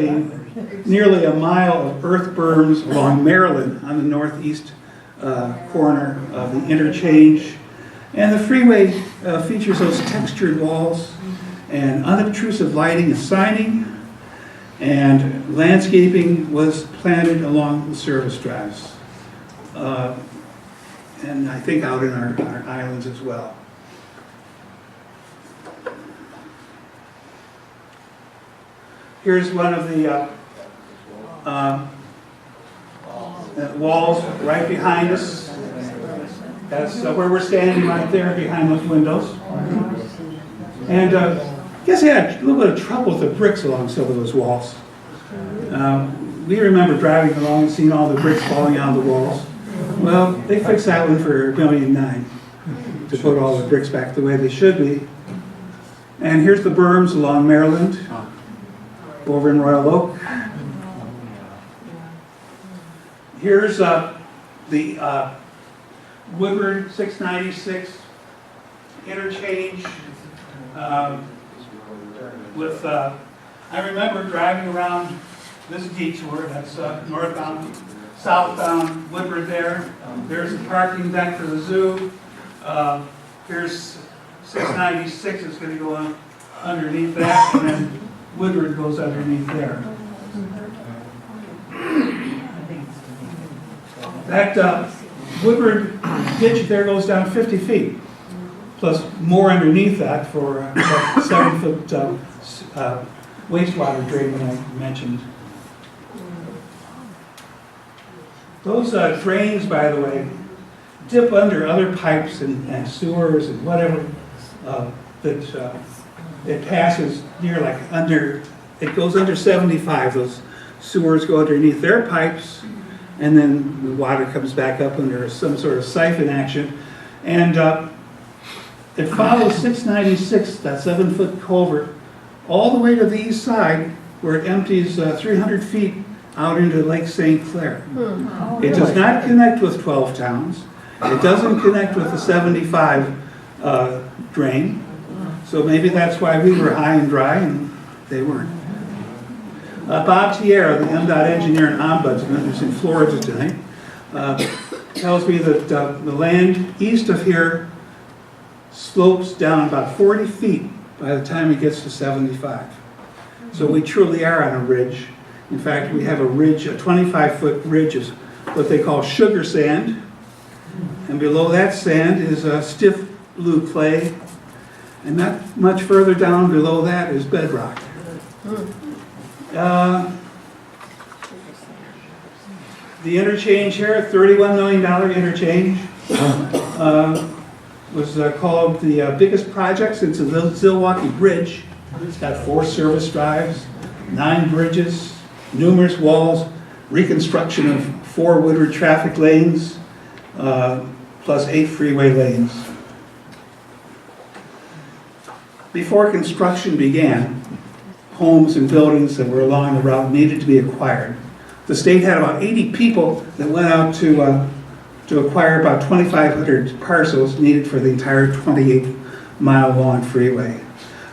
nearly a mile of earth berms along Maryland on the northeast corner of the interchange. And the freeway features those textured walls and unobtrusive lighting and signing. And landscaping was planted along the service drives. And I think out in our islands as well. Here's one of the walls right behind us. That's where we're standing right there behind those windows. And I guess I had a little bit of trouble with the bricks along some of those walls. We remember driving along and seeing all the bricks falling out of the walls. Well, they fixed that one for $1.9 million to put all the bricks back the way they should be. And here's the berms along Maryland, over in Royal Oak. Here's the Woodward 696 interchange with, I remember driving around this detour, that's northbound, southbound Woodward there. There's the parking deck for the zoo. Here's 696 is going to go on underneath that, and then Woodward goes underneath there. That Woodward ditch there goes down 50 feet, plus more underneath that for that 7-foot wastewater drain that I mentioned. Those drains, by the way, dip under other pipes and sewers and whatever that it passes near, like under, it goes under 75. Those sewers go underneath their pipes, and then the water comes back up under some sort of siphon action. And it follows 696, that 7-foot culvert, all the way to the east side, where it empties 300 feet out into Lake St. Clair. It does not connect with 12 towns. It doesn't connect with the 75 drain. So maybe that's why we were high and dry and they weren't. Bob Tierra, the MDOT engineer and ombudsman, who's in Florida tonight, tells me that the land east of here slopes down about 40 feet by the time it gets to 75. So we truly are on a ridge. In fact, we have a ridge, a 25-foot ridge is what they call sugar sand. And below that sand is a stiff blue clay. And not much further down below that is bedrock. The interchange here, $31 million interchange, was called the biggest project since the Zilwaukee Bridge. It's got 4 service drives, 9 bridges, numerous walls, reconstruction of 4 Woodward traffic lanes, plus 8 freeway lanes. Before construction began, homes and buildings that were along the route needed to be acquired. The state had about 80 people that went out to acquire about 2,500 parcels needed for the entire 28-mile-long freeway.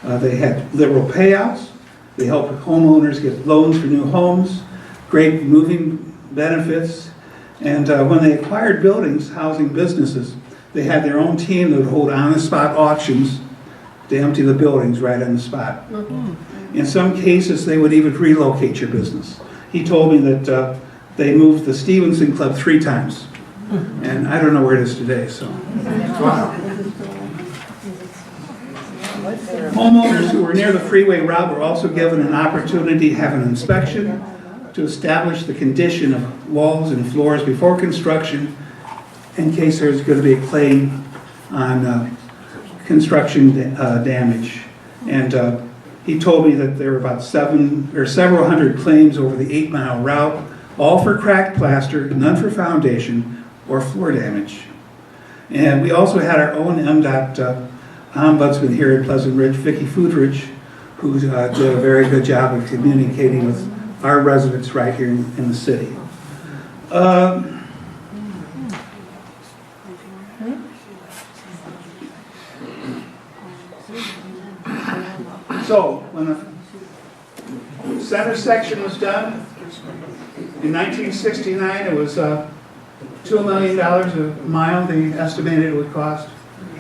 They had liberal payouts. They helped homeowners get loans for new homes, great moving benefits, and when they acquired buildings housing businesses, they had their own team that would hold on-the-spot auctions to empty the buildings right on the spot. In some cases, they would even relocate your business. He told me that they moved the Stevenson Club 3 times, and I don't know where it is today, so. Homeowners who were near the freeway route were also given an opportunity to have an inspection to establish the condition of walls and floors before construction in case there's going to be a claim on construction damage. And he told me that there were about several hundred claims over the 8-mile route, all for cracked plaster, none for foundation or floor damage. And we also had our own MDOT ombudsman here at Pleasant Ridge, Vicki Foodridge, who did a very good job of communicating with our residents right here in the city. So, when the center section was done, in 1969 it was $2 million a mile they estimated it would cost.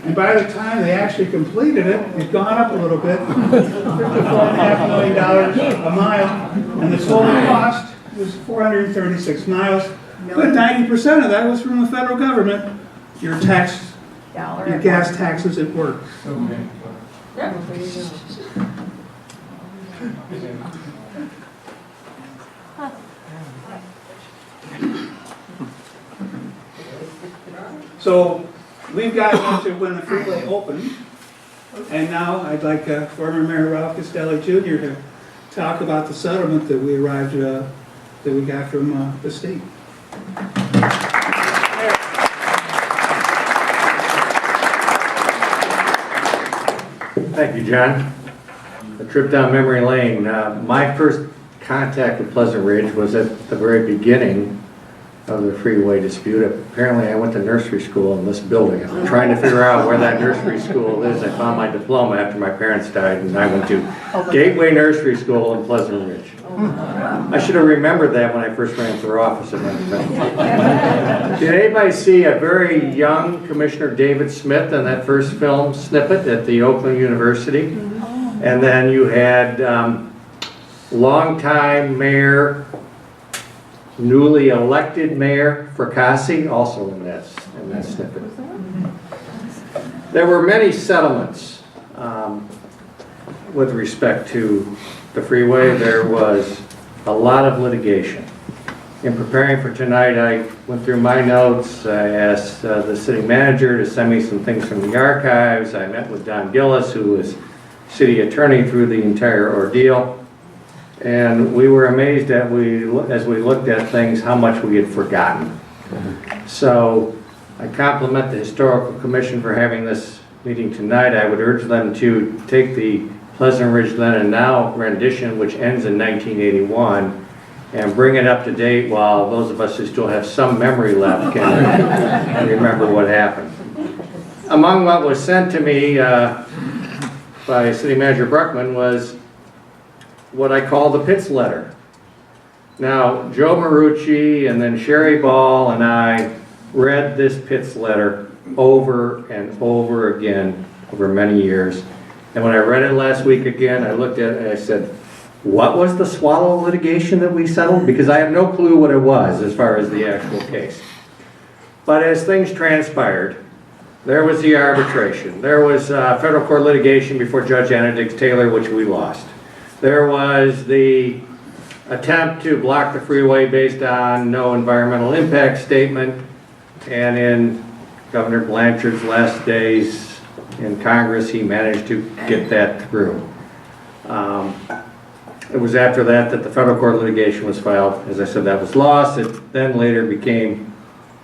And by the time they actually completed it, it'd gone up a little bit, $54.5 million a mile, and the total cost was 436 miles. But 90% of that was from the federal government. Your gas taxes at work. So we've gotten into when the freeway opened, and now I'd like former Mayor Ralph Castelli Jr. to talk about the settlement that we arrived that we got from the state. Thank you, John. A trip down memory lane. My first contact with Pleasant Ridge was at the very beginning of the freeway dispute. Apparently I went to nursery school in this building. I'm trying to figure out where that nursery school is. I found my diploma after my parents died, and I went to Gateway Nursery School in Pleasant Ridge. I should have remembered that when I first ran for office. Did anybody see a very young Commissioner David Smith in that first film snippet at the Oakland University? And then you had longtime mayor, newly elected Mayor Fracassi, also in that snippet. There were many settlements with respect to the freeway. There was a lot of litigation. In preparing for tonight, I went through my notes. I asked the city manager to send me some things from the archives. I met with Don Gillis, who was city attorney through the entire ordeal. And we were amazed at as we looked at things, how much we had forgotten. So I compliment the Historical Commission for having this meeting tonight. I would urge them to take the Pleasant Ridge Then and Now rendition, which ends in 1981, and bring it up to date while those of us who still have some memory left can remember what happened. Among what was sent to me by City Manager Bruckman was what I call the Pitts letter. Now, Joe Marucci and then Sherry Ball and I read this Pitts letter over and over again over many years. And when I read it last week again, I looked at it and I said, what was the Swallow litigation that we settled? Because I have no clue what it was as far as the actual case. But as things transpired, There was the arbitration. There was federal court litigation before Judge Anna Diggs Taylor, which we lost. There was the attempt to block the freeway based on no environmental impact statement, and in Governor Blanchard's last days in Congress, he managed to get that through. It was after that that the federal court litigation was filed. As I said, that was lost. It then later became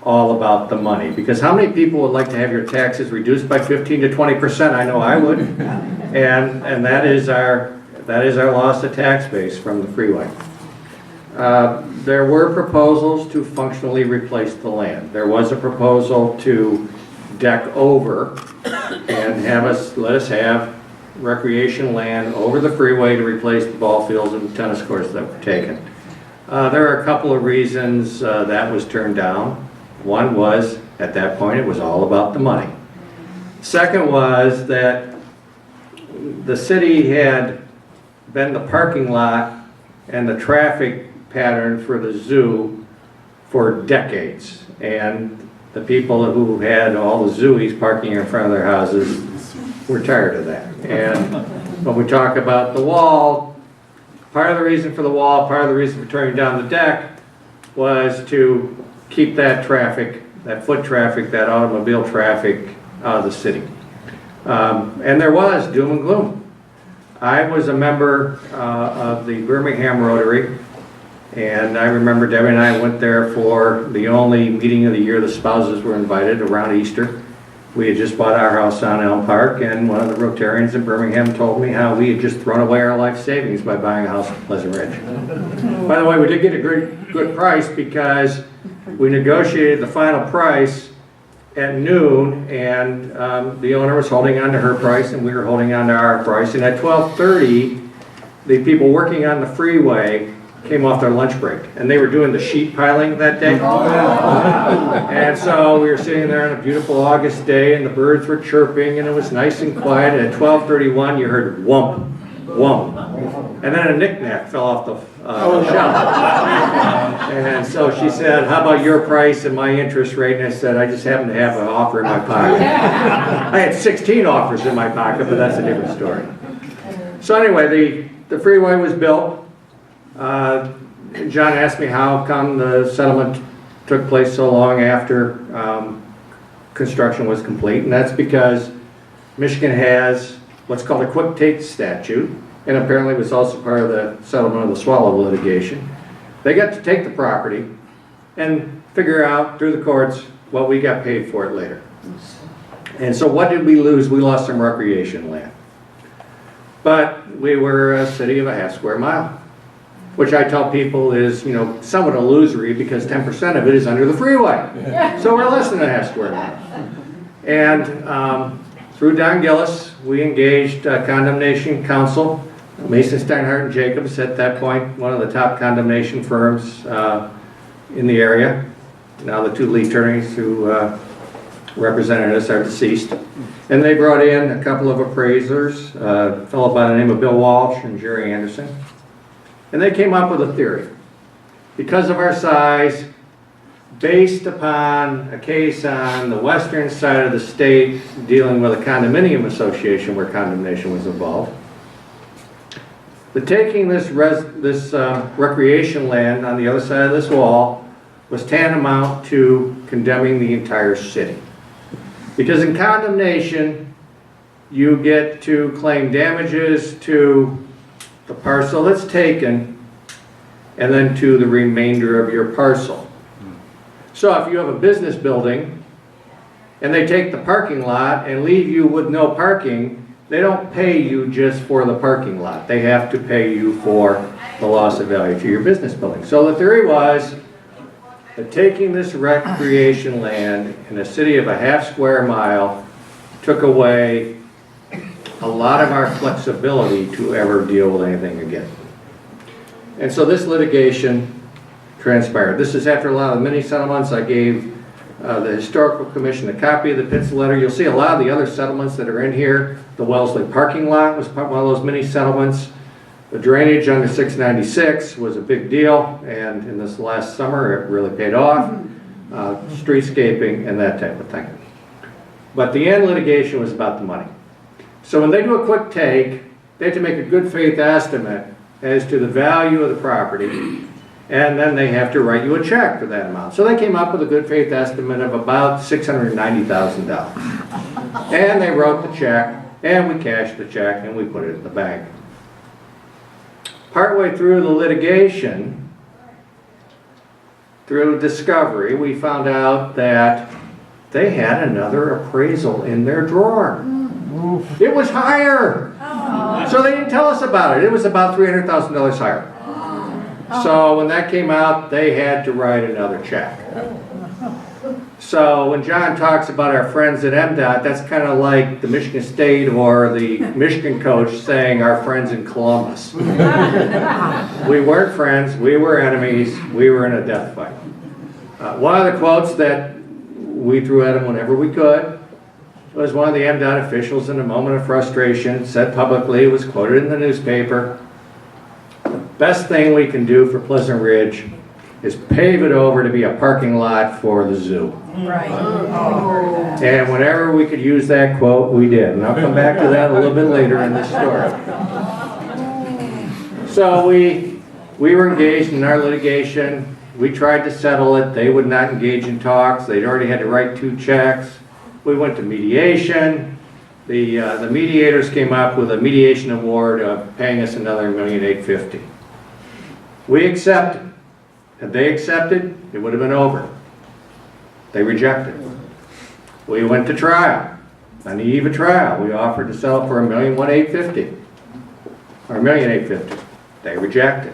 all about the money. Because how many people would like to have your taxes reduced by 15 to 20%? I know I would. And that is our loss of tax base from the freeway. There were proposals to functionally replace the land. There was a proposal to deck over and let us have recreation land over the freeway to replace the ball fields and the tennis courts that were taken. There are a couple of reasons that was turned down. One was, at that point, it was all about the money. Second was that the city had been the parking lot and the traffic pattern for the zoo for decades. And the people who had all the zooies parking in front of their houses were tired of that. And when we talk about the wall, part of the reason for the wall, part of the reason for turning down the deck was to keep that traffic, that foot traffic, that automobile traffic out of the city. And there was doom and gloom. I was a member of the Birmingham Rotary, and I remember Debbie and I went there for the only meeting of the year the spouses were invited around Easter. We had just bought our house on Elm Park, and one of the Rotarians in Birmingham told me how we had just thrown away our life savings by buying a house in Pleasant Ridge. By the way, we did get a good price because we negotiated the final price at noon, and the owner was holding on to her price and we were holding on to our price. And at 12:30, the people working on the freeway came off their lunch break, and they were doing the sheet piling that day. And so we were sitting there on a beautiful August day, and the birds were chirping, and it was nice and quiet. And at 12:31, you heard whump, whump, and then a knick-knack fell off the shelf. And so she said, "How about your price and my interest rate?" And I said, "I just happen to have an offer in my pocket." I had 16 offers in my pocket, but that's a different story. So anyway, the freeway was built. John asked me how come the settlement took place so long after construction was complete, and that's because Michigan has what's called a quick take statute, and apparently was also part of the settlement of the Swallow litigation. They got to take the property and figure out through the courts what we got paid for it later. And so what did we lose? We lost some recreation land. But we were a city of a half square mile, which I tell people is, somewhat illusory because 10% of it is under the freeway. So we're less than a half square mile. And through Don Gillis, we engaged condemnation counsel, Mason, Steinhardt, and Jacobs, at that point, one of the top condemnation firms in the area. Now the two lead attorneys who represented us are deceased. And they brought in a couple of appraisers, a fellow by the name of Bill Walsh and Jerry Anderson. And they came up with a theory. Because of our size, based upon a case on the western side of the state dealing with a condominium association where condemnation was involved, taking this recreation land on the other side of this wall was tantamount to condemning the entire city. Because in condemnation, you get to claim damages to the parcel that's taken and then to the remainder of your parcel. So if you have a business building and they take the parking lot and leave you with no parking, they don't pay you just for the parking lot. They have to pay you for the loss of value to your business building. So the theory was that taking this recreation land in a city of a half square mile took away a lot of our flexibility to ever deal with anything again. And so this litigation transpired. This is after a lot of the mini settlements. I gave the Historical Commission a copy of the Pitts letter. You'll see a lot of the other settlements that are in here. The Wellesley parking lot was one of those mini settlements. The drainage under 696 was a big deal, and in this last summer it really paid off. Streetscaping and that type of thing. But the end litigation was about the money. So when they do a quick take, they have to make a good faith estimate as to the value of the property, and then they have to write you a check for that amount. So they came up with a good faith estimate of about $690,000. And they wrote the check, and we cashed the check, and we put it in the bank. Partway through the litigation, through discovery, we found out that they had another appraisal in their drawer. It was higher. So they didn't tell us about it. It was about $300,000 higher. So when that came out, they had to write another check. So when John talks about our friends at MDOT, that's kind of like the Michigan State or the Michigan coach saying our friends in Columbus. We weren't friends, we were enemies, we were in a death fight. One of the quotes that we threw at him whenever we could was one of the MDOT officials in a moment of frustration said publicly, it was quoted in the newspaper, the best thing we can do for Pleasant Ridge is pave it over to be a parking lot for the zoo. Right. And whenever we could use that quote, we did. And I'll come back to that a little bit later in this story. So we were engaged in our litigation. We tried to settle it. They would not engage in talks. They'd already had to write 2 checks. We went to mediation. The mediators came up with a mediation award of paying us another $1,850,000. We accepted. Had they accepted, it would have been over. They rejected. We went to trial. On the eve of trial, we offered to sell for $1,180,000 or $1,850,000. They rejected.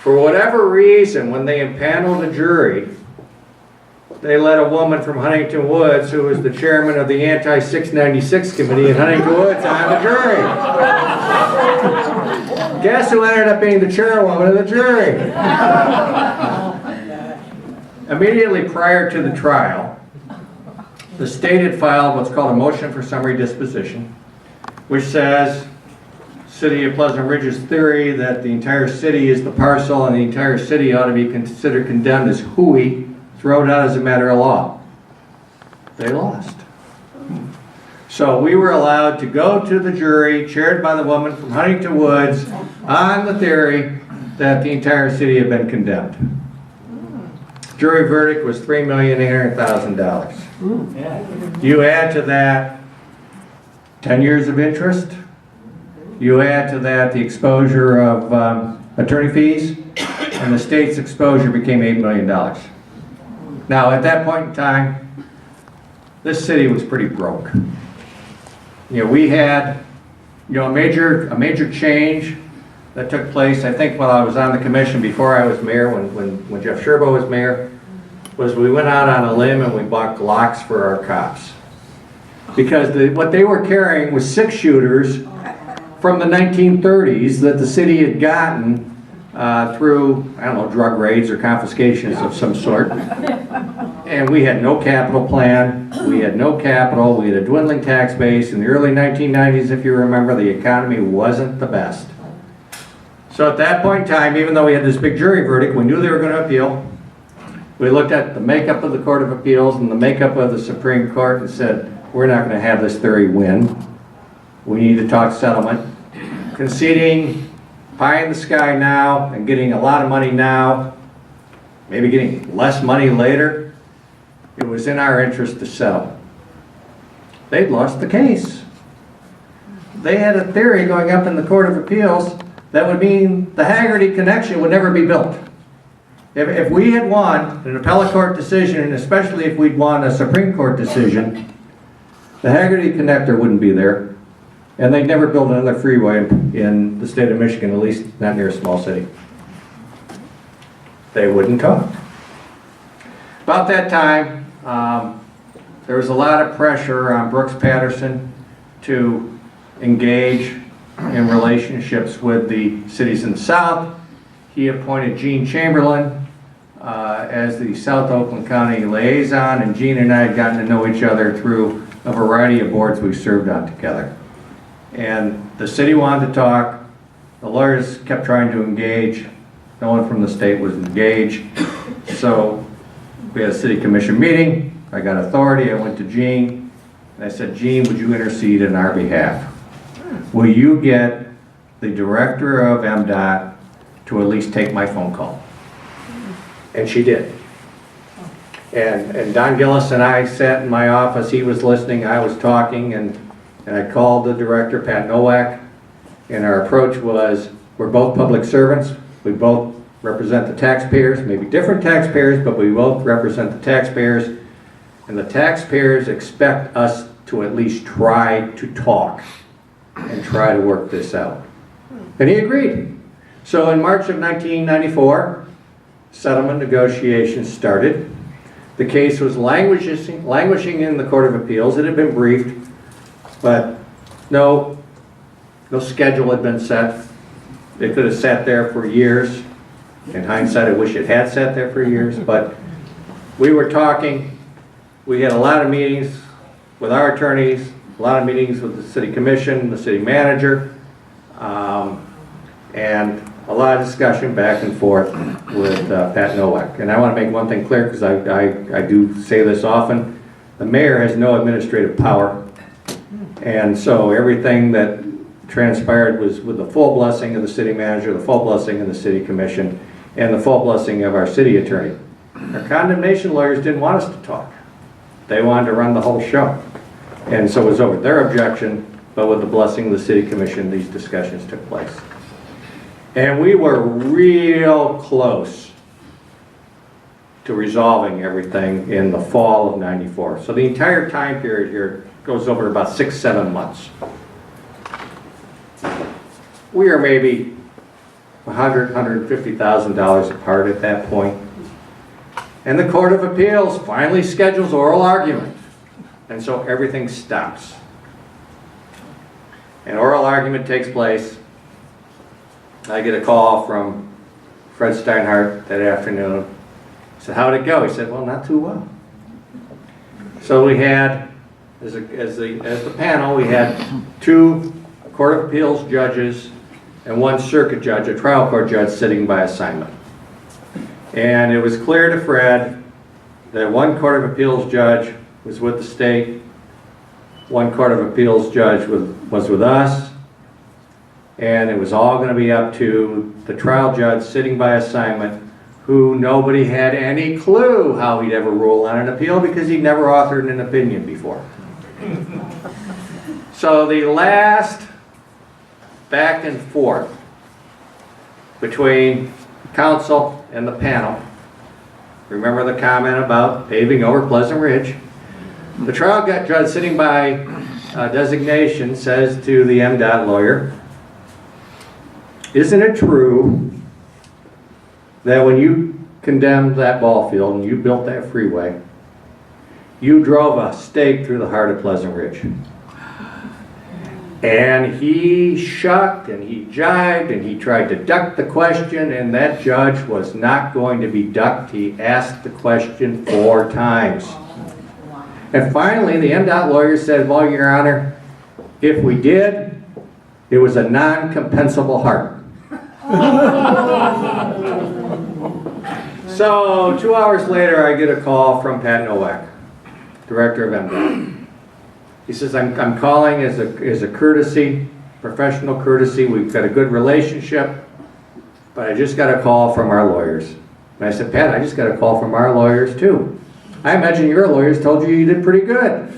For whatever reason, when they impaneled a jury, they let a woman from Huntington Woods, who was the chairman of the Anti-696 committee in Huntington Woods, on the jury. Guess who ended up being the chairwoman of the jury? Immediately prior to the trial, the state had filed what's called a motion for summary disposition, which says City of Pleasant Ridge's theory that the entire city is the parcel and the entire city ought to be considered condemned as hooey, thrown out as a matter of law. They lost. So we were allowed to go to the jury, chaired by the woman from Huntington Woods, on the theory that the entire city had been condemned. Jury verdict was $3,800,000. You add to that 10 years of interest. You add to that the exposure of attorney fees, and the state's exposure became $8 million. Now, at that point in time, this city was pretty broke. You know, we had, you know, a major change that took place, I think, while I was on the commission before I was mayor, when Jeff Sherbo was mayor, was we went out on a limb and we bought Glocks for our cops. Because what they were carrying was 6-shooters from the 1930s that the city had gotten through, I don't know, drug raids or confiscations of some sort. And we had no capital plan, we had no capital, we had a dwindling tax base. In the early 1990s, if you remember, the economy wasn't the best. So at that point in time, even though we had this big jury verdict, we knew they were going to appeal. We looked at the makeup of the Court of Appeals and the makeup of the Supreme Court and said, we're not going to have this theory win. We need to talk settlement. Conceding pie in the sky now and getting a lot of money now, maybe getting less money later, it was in our interest to settle. They'd lost the case. They had a theory going up in the Court of Appeals that would mean the Haggerty connection would never be built. If we had won an appellate court decision, and especially if we'd won a Supreme Court decision, the Haggerty connector wouldn't be there, and they'd never build another freeway in the state of Michigan, at least not near a small city. They wouldn't talk. About that time, there was a lot of pressure on Brooks Patterson to engage in relationships with the cities in the South. He appointed Gene Chamberlain as the South Oakland County liaison, and Gene and I had gotten to know each other through a variety of boards we served on together. And the city wanted to talk. The lawyers kept trying to engage. No one from the state was engaged. So we had a city commission meeting. I got authority, I went to Gene, and I said, Gene, would you intercede on our behalf? Will you get the director of MDOT to at least take my phone call? And she did. And Don Gillis and I sat in my office, he was listening, I was talking, and I called the director, Pat Nowak, and our approach was, we're both public servants, we both represent the taxpayers, maybe different taxpayers, but we both represent the taxpayers, and the taxpayers expect us to at least try to talk and try to work this out. And he agreed. So in March of 1994, settlement negotiations started. The case was languishing in the Court of Appeals. It had been briefed, but no schedule had been set. They could have sat there for years. In hindsight, I wish it had sat there for years, but we were talking. We had a lot of meetings with our attorneys, a lot of meetings with the city commission, the city manager, and a lot of discussion back and forth with Pat Nowak. And I want to make one thing clear, because I do say this often. The mayor has no administrative power. And so everything that transpired was with the full blessing of the city manager, the full blessing of the city commission, and the full blessing of our city attorney. Our condemnation lawyers didn't want us to talk. They wanted to run the whole show. And so it was over their objection, but with the blessing of the city commission, these discussions took place. And we were real close to resolving everything in the fall of '94. So the entire time period here goes over about 6-7 months. We are maybe $150,000 apart at that point. And the Court of Appeals finally schedules oral argument. And so everything stops. An oral argument takes place. I get a call from Fred Steinhardt that afternoon. I said, how'd it go? He said, well, not too well. So we had, as the panel, we had 2 Court of Appeals judges and 1 circuit judge, a trial court judge, sitting by assignment. And it was clear to Fred that 1 Court of Appeals judge was with the state, 1 Court of Appeals judge was with us, and it was all going to be up to the trial judge sitting by assignment, who nobody had any clue how he'd ever rule on an appeal because he'd never authored an opinion before. So the last back and forth between council and the panel, remember the comment about paving over Pleasant Ridge? The trial judge sitting by designation says to the MDOT lawyer, isn't it true that when you condemned that ball field and you built that freeway, you drove a stake through the heart of Pleasant Ridge? And he shucked and he jived and he tried to duck the question, and that judge was not going to be ducked. He asked the question 4 times. And finally, the MDOT lawyer said, well, Your Honor, if we did, it was a non-compensable heart. So 2 hours later, I get a call from Pat Nowak, director of MDOT. He says, I'm calling as a courtesy, professional courtesy. We've got a good relationship, but I just got a call from our lawyers. And I said, Pat, I just got a call from our lawyers too. I imagine your lawyers told you did pretty good.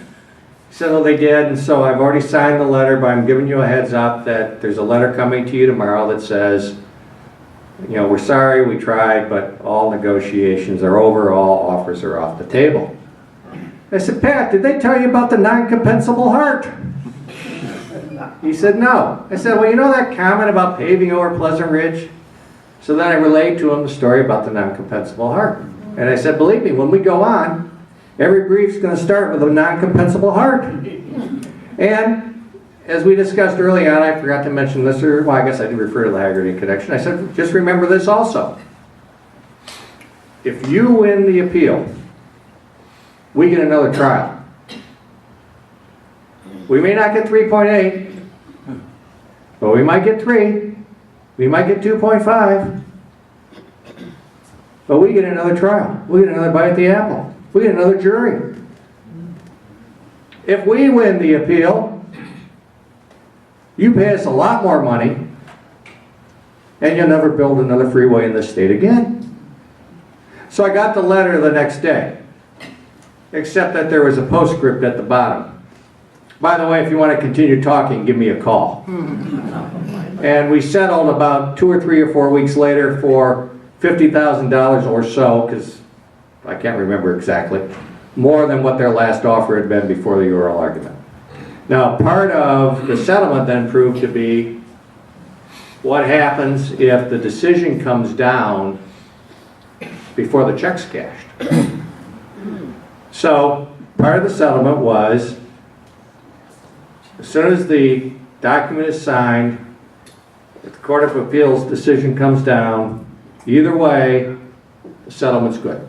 He said, well, they did, and so I've already signed the letter, but I'm giving you a heads up that there's a letter coming to you tomorrow that says, you know, we're sorry, we tried, but all negotiations are over, all offers are off the table. I said, Pat, did they tell you about the non-compensable heart? He said, no. I said, well, you know that comment about paving over Pleasant Ridge? So then I relayed to him the story about the non-compensable heart. And I said, believe me, when we go on, every brief's going to start with a non-compensable heart. And as we discussed early on, I forgot to mention this, or well, I guess I did refer to the Haggerty connection. I said, just remember this also. If you win the appeal, we get another trial. We may not get 3.8, but we might get 3. We might get 2.5. But we get another trial. We get another bite at the apple. We get another jury. If we win the appeal, you pay us a lot more money, and you'll never build another freeway in this state again. So I got the letter the next day, except that there was a postscript at the bottom. By the way, if you want to continue talking, give me a call. And we settled about 2 or 3 or 4 weeks later for $50,000 or so, because I can't remember exactly, more than what their last offer had been before the oral argument. Now, part of the settlement then proved to be what happens if the decision comes down before the check's cashed. So, part of the settlement was, as soon as the document is signed, if the Court of Appeals decision comes down, either way, the settlement's good.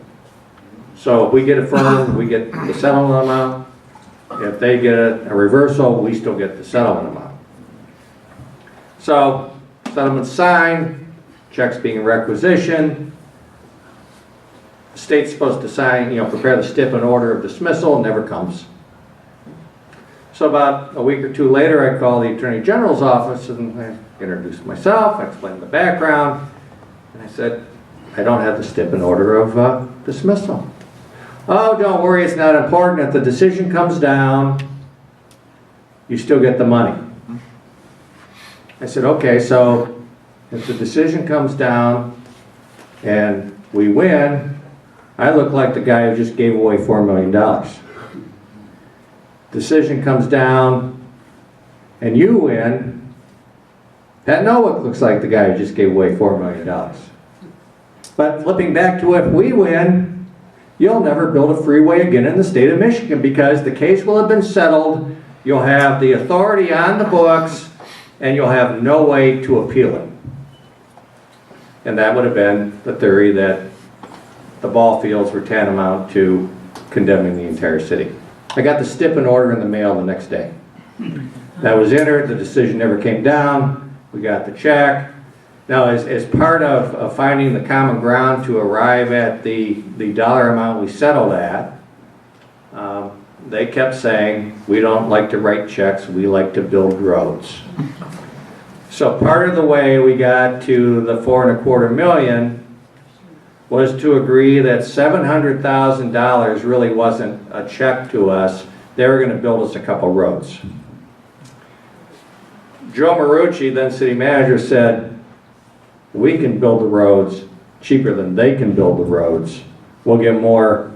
So if we get affirmed, we get the settlement amount. If they get a reversal, we still get the settlement amount. So, settlement's signed, checks being requisitioned. The state's supposed to sign, prepare the stipend order of dismissal, never comes. So about a week or two later, I call the Attorney General's office and I introduced myself, I explained the background, and I said, I don't have the stipend order of dismissal. Oh, don't worry, it's not important. If the decision comes down, you still get the money. I said, okay, so if the decision comes down and we win, I look like the guy who just gave away $4 million. Decision comes down and you win, Pat Nowick looks like the guy who just gave away $4 million. But flipping back to if we win, you'll never build a freeway again in the state of Michigan because the case will have been settled, you'll have the authority on the books, and you'll have no way to appeal it. And that would have been the theory that the ball fields were tantamount to condemning the entire city. I got the stipend order in the mail the next day. That was entered, the decision never came down, we got the check. Now, as part of finding the common ground to arrive at the dollar amount we settled at, they kept saying, we don't like to write checks, we like to build roads. So part of the way we got to the $4.25 million was to agree that $700,000 really wasn't a check to us. They were going to build us a couple roads. Joe Marucci, then city manager, said, we can build the roads cheaper than they can build the roads. We'll get more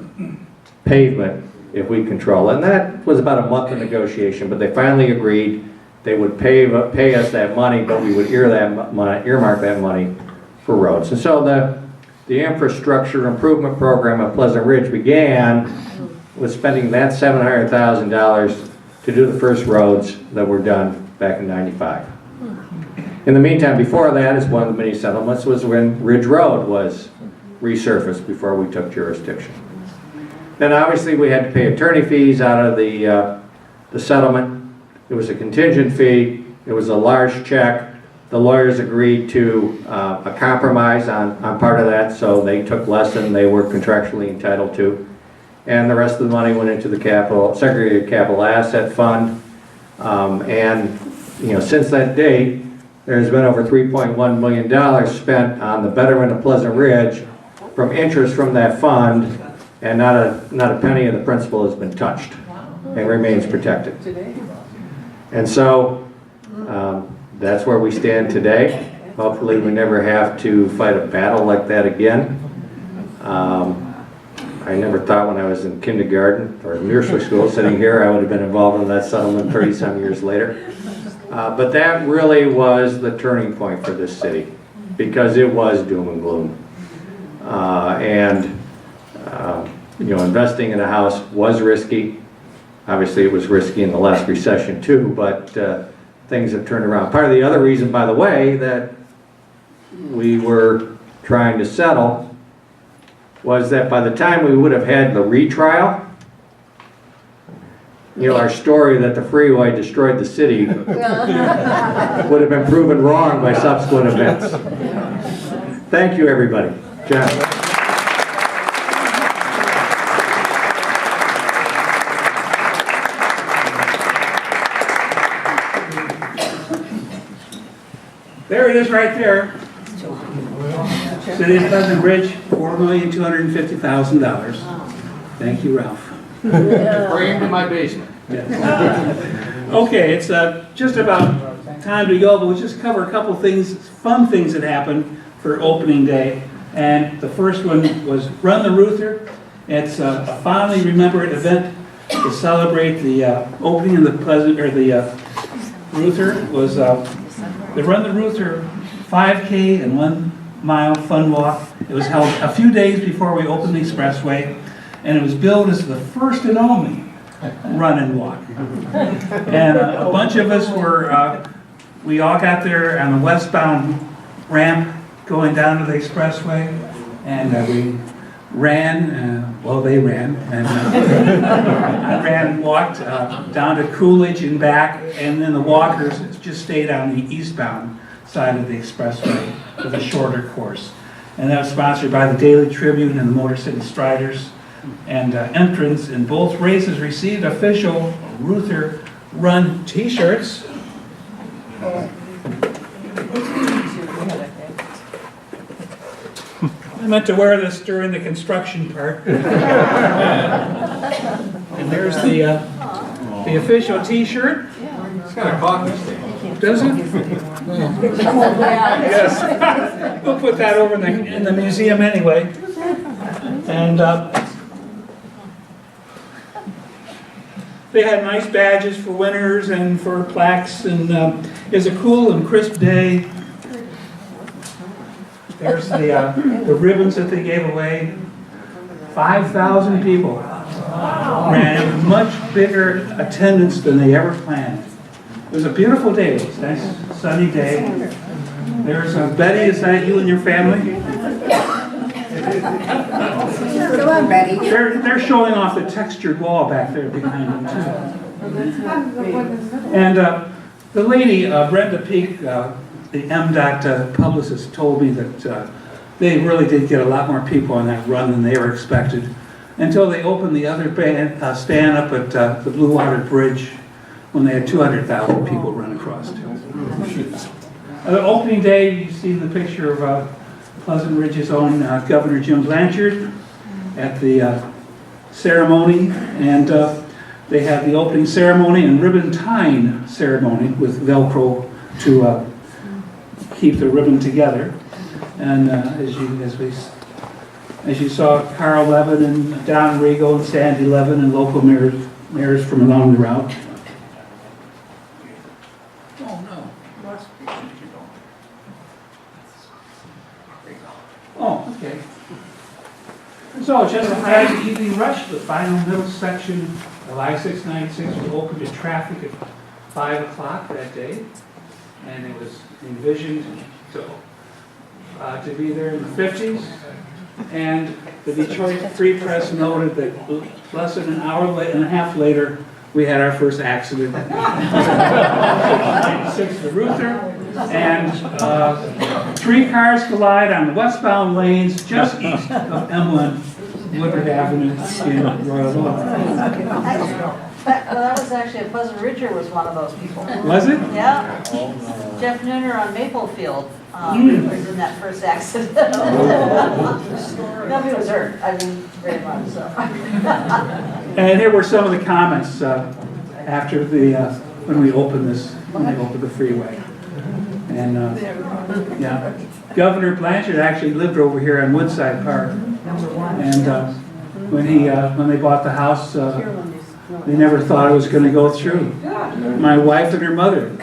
pavement if we control it. And that was about a month of negotiation, but they finally agreed they would pay us that money, but we would earmark that money for roads. And so the infrastructure improvement program at Pleasant Ridge began with spending that $700,000 to do the first roads that were done back in '95. In the meantime, before that, is one of the many settlements, was when Ridge Road was resurfaced before we took jurisdiction. Then obviously we had to pay attorney fees out of the settlement. It was a contingent fee. It was a large check. The lawyers agreed to a compromise on part of that, so they took less than they were contractually entitled to. And the rest of the money went into the segregated capital asset fund. And since that date, there's been over $3.1 million spent on the betterment of Pleasant Ridge from interest from that fund, and not a penny of the principal has been touched and remains protected. And so that's where we stand today. Hopefully we never have to fight a battle like that again. I never thought when I was in kindergarten or nursery school sitting here I would have been involved in that settlement 30-some years later. But that really was the turning point for this city because it was doom and gloom. Investing in a house was risky. Obviously it was risky in the last recession too, but things have turned around. Part of the other reason, by the way, that we were trying to settle was that by the time we would have had the retrial, our story that the freeway destroyed the city would have been proven wrong by subsequent events. Thank you, everybody. John. it is right there. City of Pleasant Ridge, $4,250,000. Thank you, Ralph. Bring him to my basement. Okay, it's just about time to go, but we'll just cover a couple things, fun things that happened for opening day. And the first one was Run the Ruther. It's a fondly remembered event to celebrate the opening of the Ruther. Was the Run the Ruther 5K and 1 mile fun walk. It was held a few days before we opened the expressway, and it was billed as the first and only run and walk. And a bunch of us were, we all got there on the westbound ramp going down to the expressway, and we ran, well, they ran, and I ran and walked down to Coolidge and back, and then the walkers just stayed on the eastbound side of the expressway with a shorter course. And that was sponsored by the Daily Tribune and the Motor City Striders. And entrants in both races received official Ruther Run t-shirts. I meant to wear this during the construction part. And there's the official t-shirt. It's got a coffee stain. Does it? Yes. We'll put that over in the museum anyway. And they had nice badges for winners and for plaques, and it was a cool and crisp day. There's the ribbons that they gave away. 5,000 people ran. It was much bigger attendance than they ever planned. It was a beautiful day. It was a nice sunny day. There's Betty. Is that you and your family? Come on, Betty. They're showing off the textured wall back there behind them too. And the lady, Brenda Peak, the MDOT publicist, told me that they really did get a lot more people on that run than they were expected, until they opened the other stand up at the Blue Water Bridge, when they had 200,000 people run across. The opening day, you see the picture of Pleasant Ridge's own Governor Jim Blanchard at the ceremony, and they had the opening ceremony and ribbon tying ceremony with Velcro to keep the ribbon together. And as you saw, Carl Levin and Don Rigo and Sandy Levin and local mayors from along the route. Oh, okay. So, just ahead of the evening rush, the final middle section of I-696 was open to traffic at 5 o'clock that day, and it was envisioned to be there in the 50s. And the Detroit Free Press noted that less than an hour and a half later, we had our first accident. 6 the Ruther, and 3 cars collide on the westbound lanes just east of Emlyn, Woodward Avenue in Royal Oak. That was actually, a Pleasant Ridger was one of those people. Was it? Yeah. Jeff Nooner on Maplefield was in that first accident. Nobody was hurt, I mean, very much so. And here were some of the comments after when we opened the freeway. And yeah, Governor Blanchard actually lived over here on Woodside Park. And when they bought the house, they never thought it was going to go through. My wife and her mother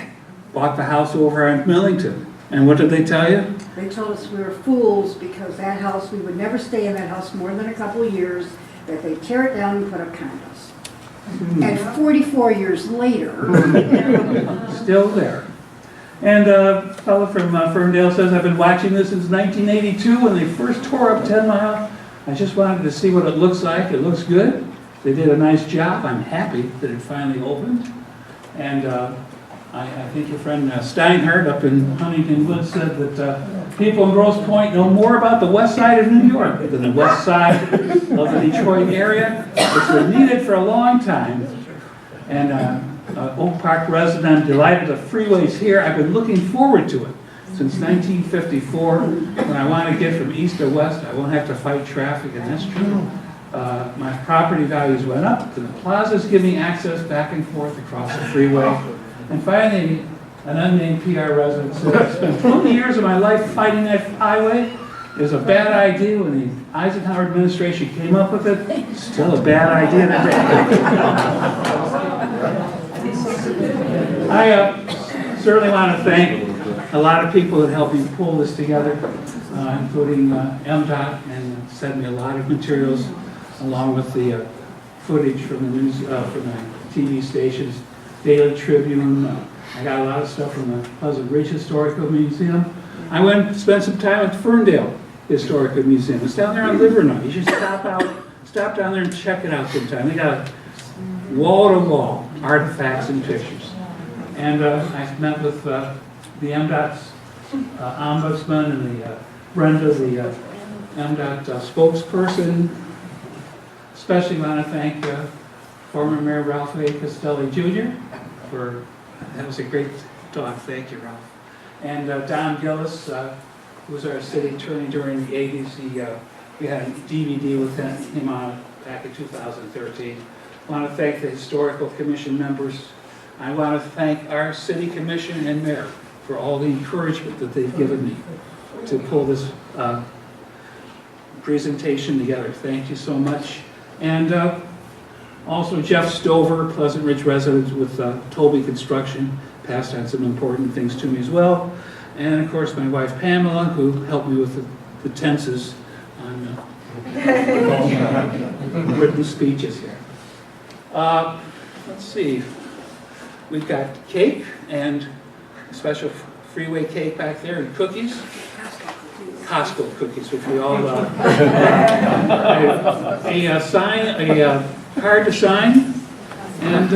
bought the house over on Millington. And what did they tell you? They told us we were fools because that house, we would never stay in that house more than a couple of years, that they'd tear it down and put up condos. And 44 years later... Still there. And a fellow from Ferndale says, I've been watching this since 1982 when they first tore up 10 Mile. I just wanted to see what it looks like. It looks good. They did a nice job. I'm happy that it finally opened. And I think your friend Steinhardt up in Huntington Woods said that people in Grosse Pointe know more about the west side of New York than the west side of the Detroit area. It's been needed for a long time. And Oak Park resident, I'm delighted the freeway's here. I've been looking forward to it. Since 1954, when I want to get from east to west, I won't have to fight traffic, and that's true. My property values went up, and the plazas give me access back and forth across the freeway. And finally, an unnamed PR resident said, I spent 20 years of my life fighting that highway. It was a bad idea when the Eisenhower administration came up with it. Still a bad idea today. I certainly want to thank a lot of people that helped me pull this together, including MDOT, and sent me a lot of materials along with the footage from the news, from the TV stations, Daily Tribune. I got a lot of stuff from the Pleasant Ridge Historical Museum. I went and spent some time at Ferndale Historical Museum. It's down there on Livernois. You should stop down there and check it out sometime. They got wall-to-wall artifacts and pictures. And I met with the MDOT's ombudsman and the Brenda, the MDOT spokesperson. Especially want to thank former Mayor Ralph A. Castelli Jr. for, that was a great talk. Thank you, Ralph. And Don Gillis, who was our city attorney during the 80s. We had a DVD with him on back in 2013. I want to thank the Historical Commission members. I want to thank our city commission and mayor for all the encouragement that they've given me to pull this presentation together. Thank you so much. And also Jeff Stover, Pleasant Ridge resident with Tolby Construction, passed on some important things to me as well. And of course my wife Pamela, who helped me with the tenses on written speeches here. Let's see, we've got cake and a special freeway cake back there and cookies. Costco cookies, which we all love. A card to sign, and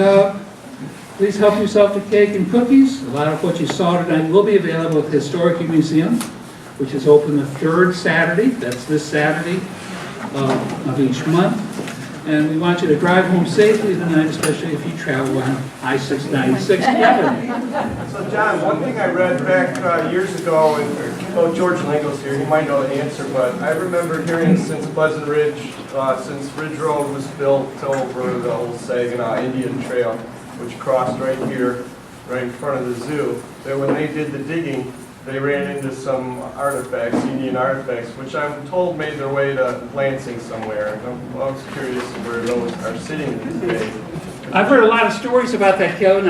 please help yourself to cake and cookies. A lot of what you saw tonight will be available at the Historical Museum, which is open the third Saturday. That's this Saturday of each month. And we want you to drive home safely tonight, especially if you travel on I-696 together. So John, one thing I read back years ago, and George Lingo's here, he might know the answer, but I remember hearing since Pleasant Ridge, since Ridge Road was built over the old Saginaw Indian Trail, which crossed right here, right in front of the zoo, that when they did the digging, they ran into some artifacts, Indian artifacts, which I'm told made their way to Lansing somewhere. And I was curious where those are sitting these days. I've heard a lot of stories about that, Kevin.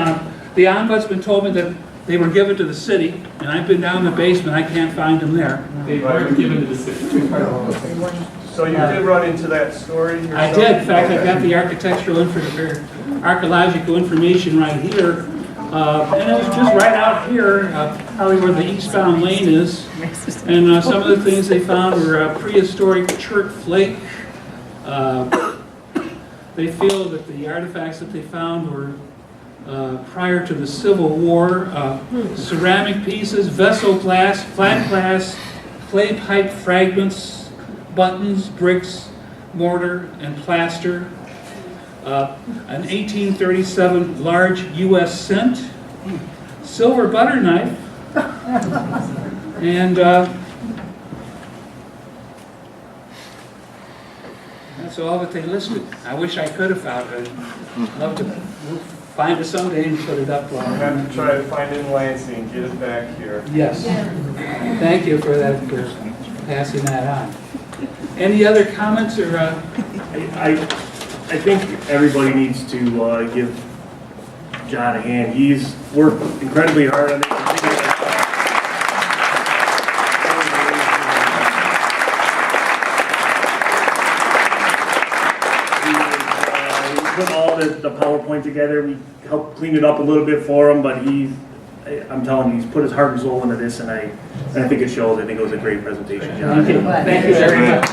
The ombudsman told me that they were given to the city, and I've been down in the basement. I can't find them there. They weren't given to the city. So you did run into that story yourself? I did. In fact, I've got the archaeological information right here. And it was just right out here, probably where the eastbound lane is. And some of the things they found were prehistoric chert flake. They feel that the artifacts that they found were prior to the Civil War. Ceramic pieces, vessel glass, flat glass, clay pipe fragments, buttons, bricks, mortar, and plaster. An 1837 large U.S. cent, silver butter knife, and that's all that they listed. I wish I could have found it. I'd love to find it someday and put it up. I'll have to try to find it in Lansing and get it back here. Yes. Thank you for that, for passing that on. Any other comments or? I think everybody needs to give John a hand. He's worked incredibly hard on it. He put all the PowerPoint together. We helped clean it up a little bit for him, but I'm telling you, he's put his heart and soul into this, and I think it shows. I think it was a great presentation, John. Thank you very much.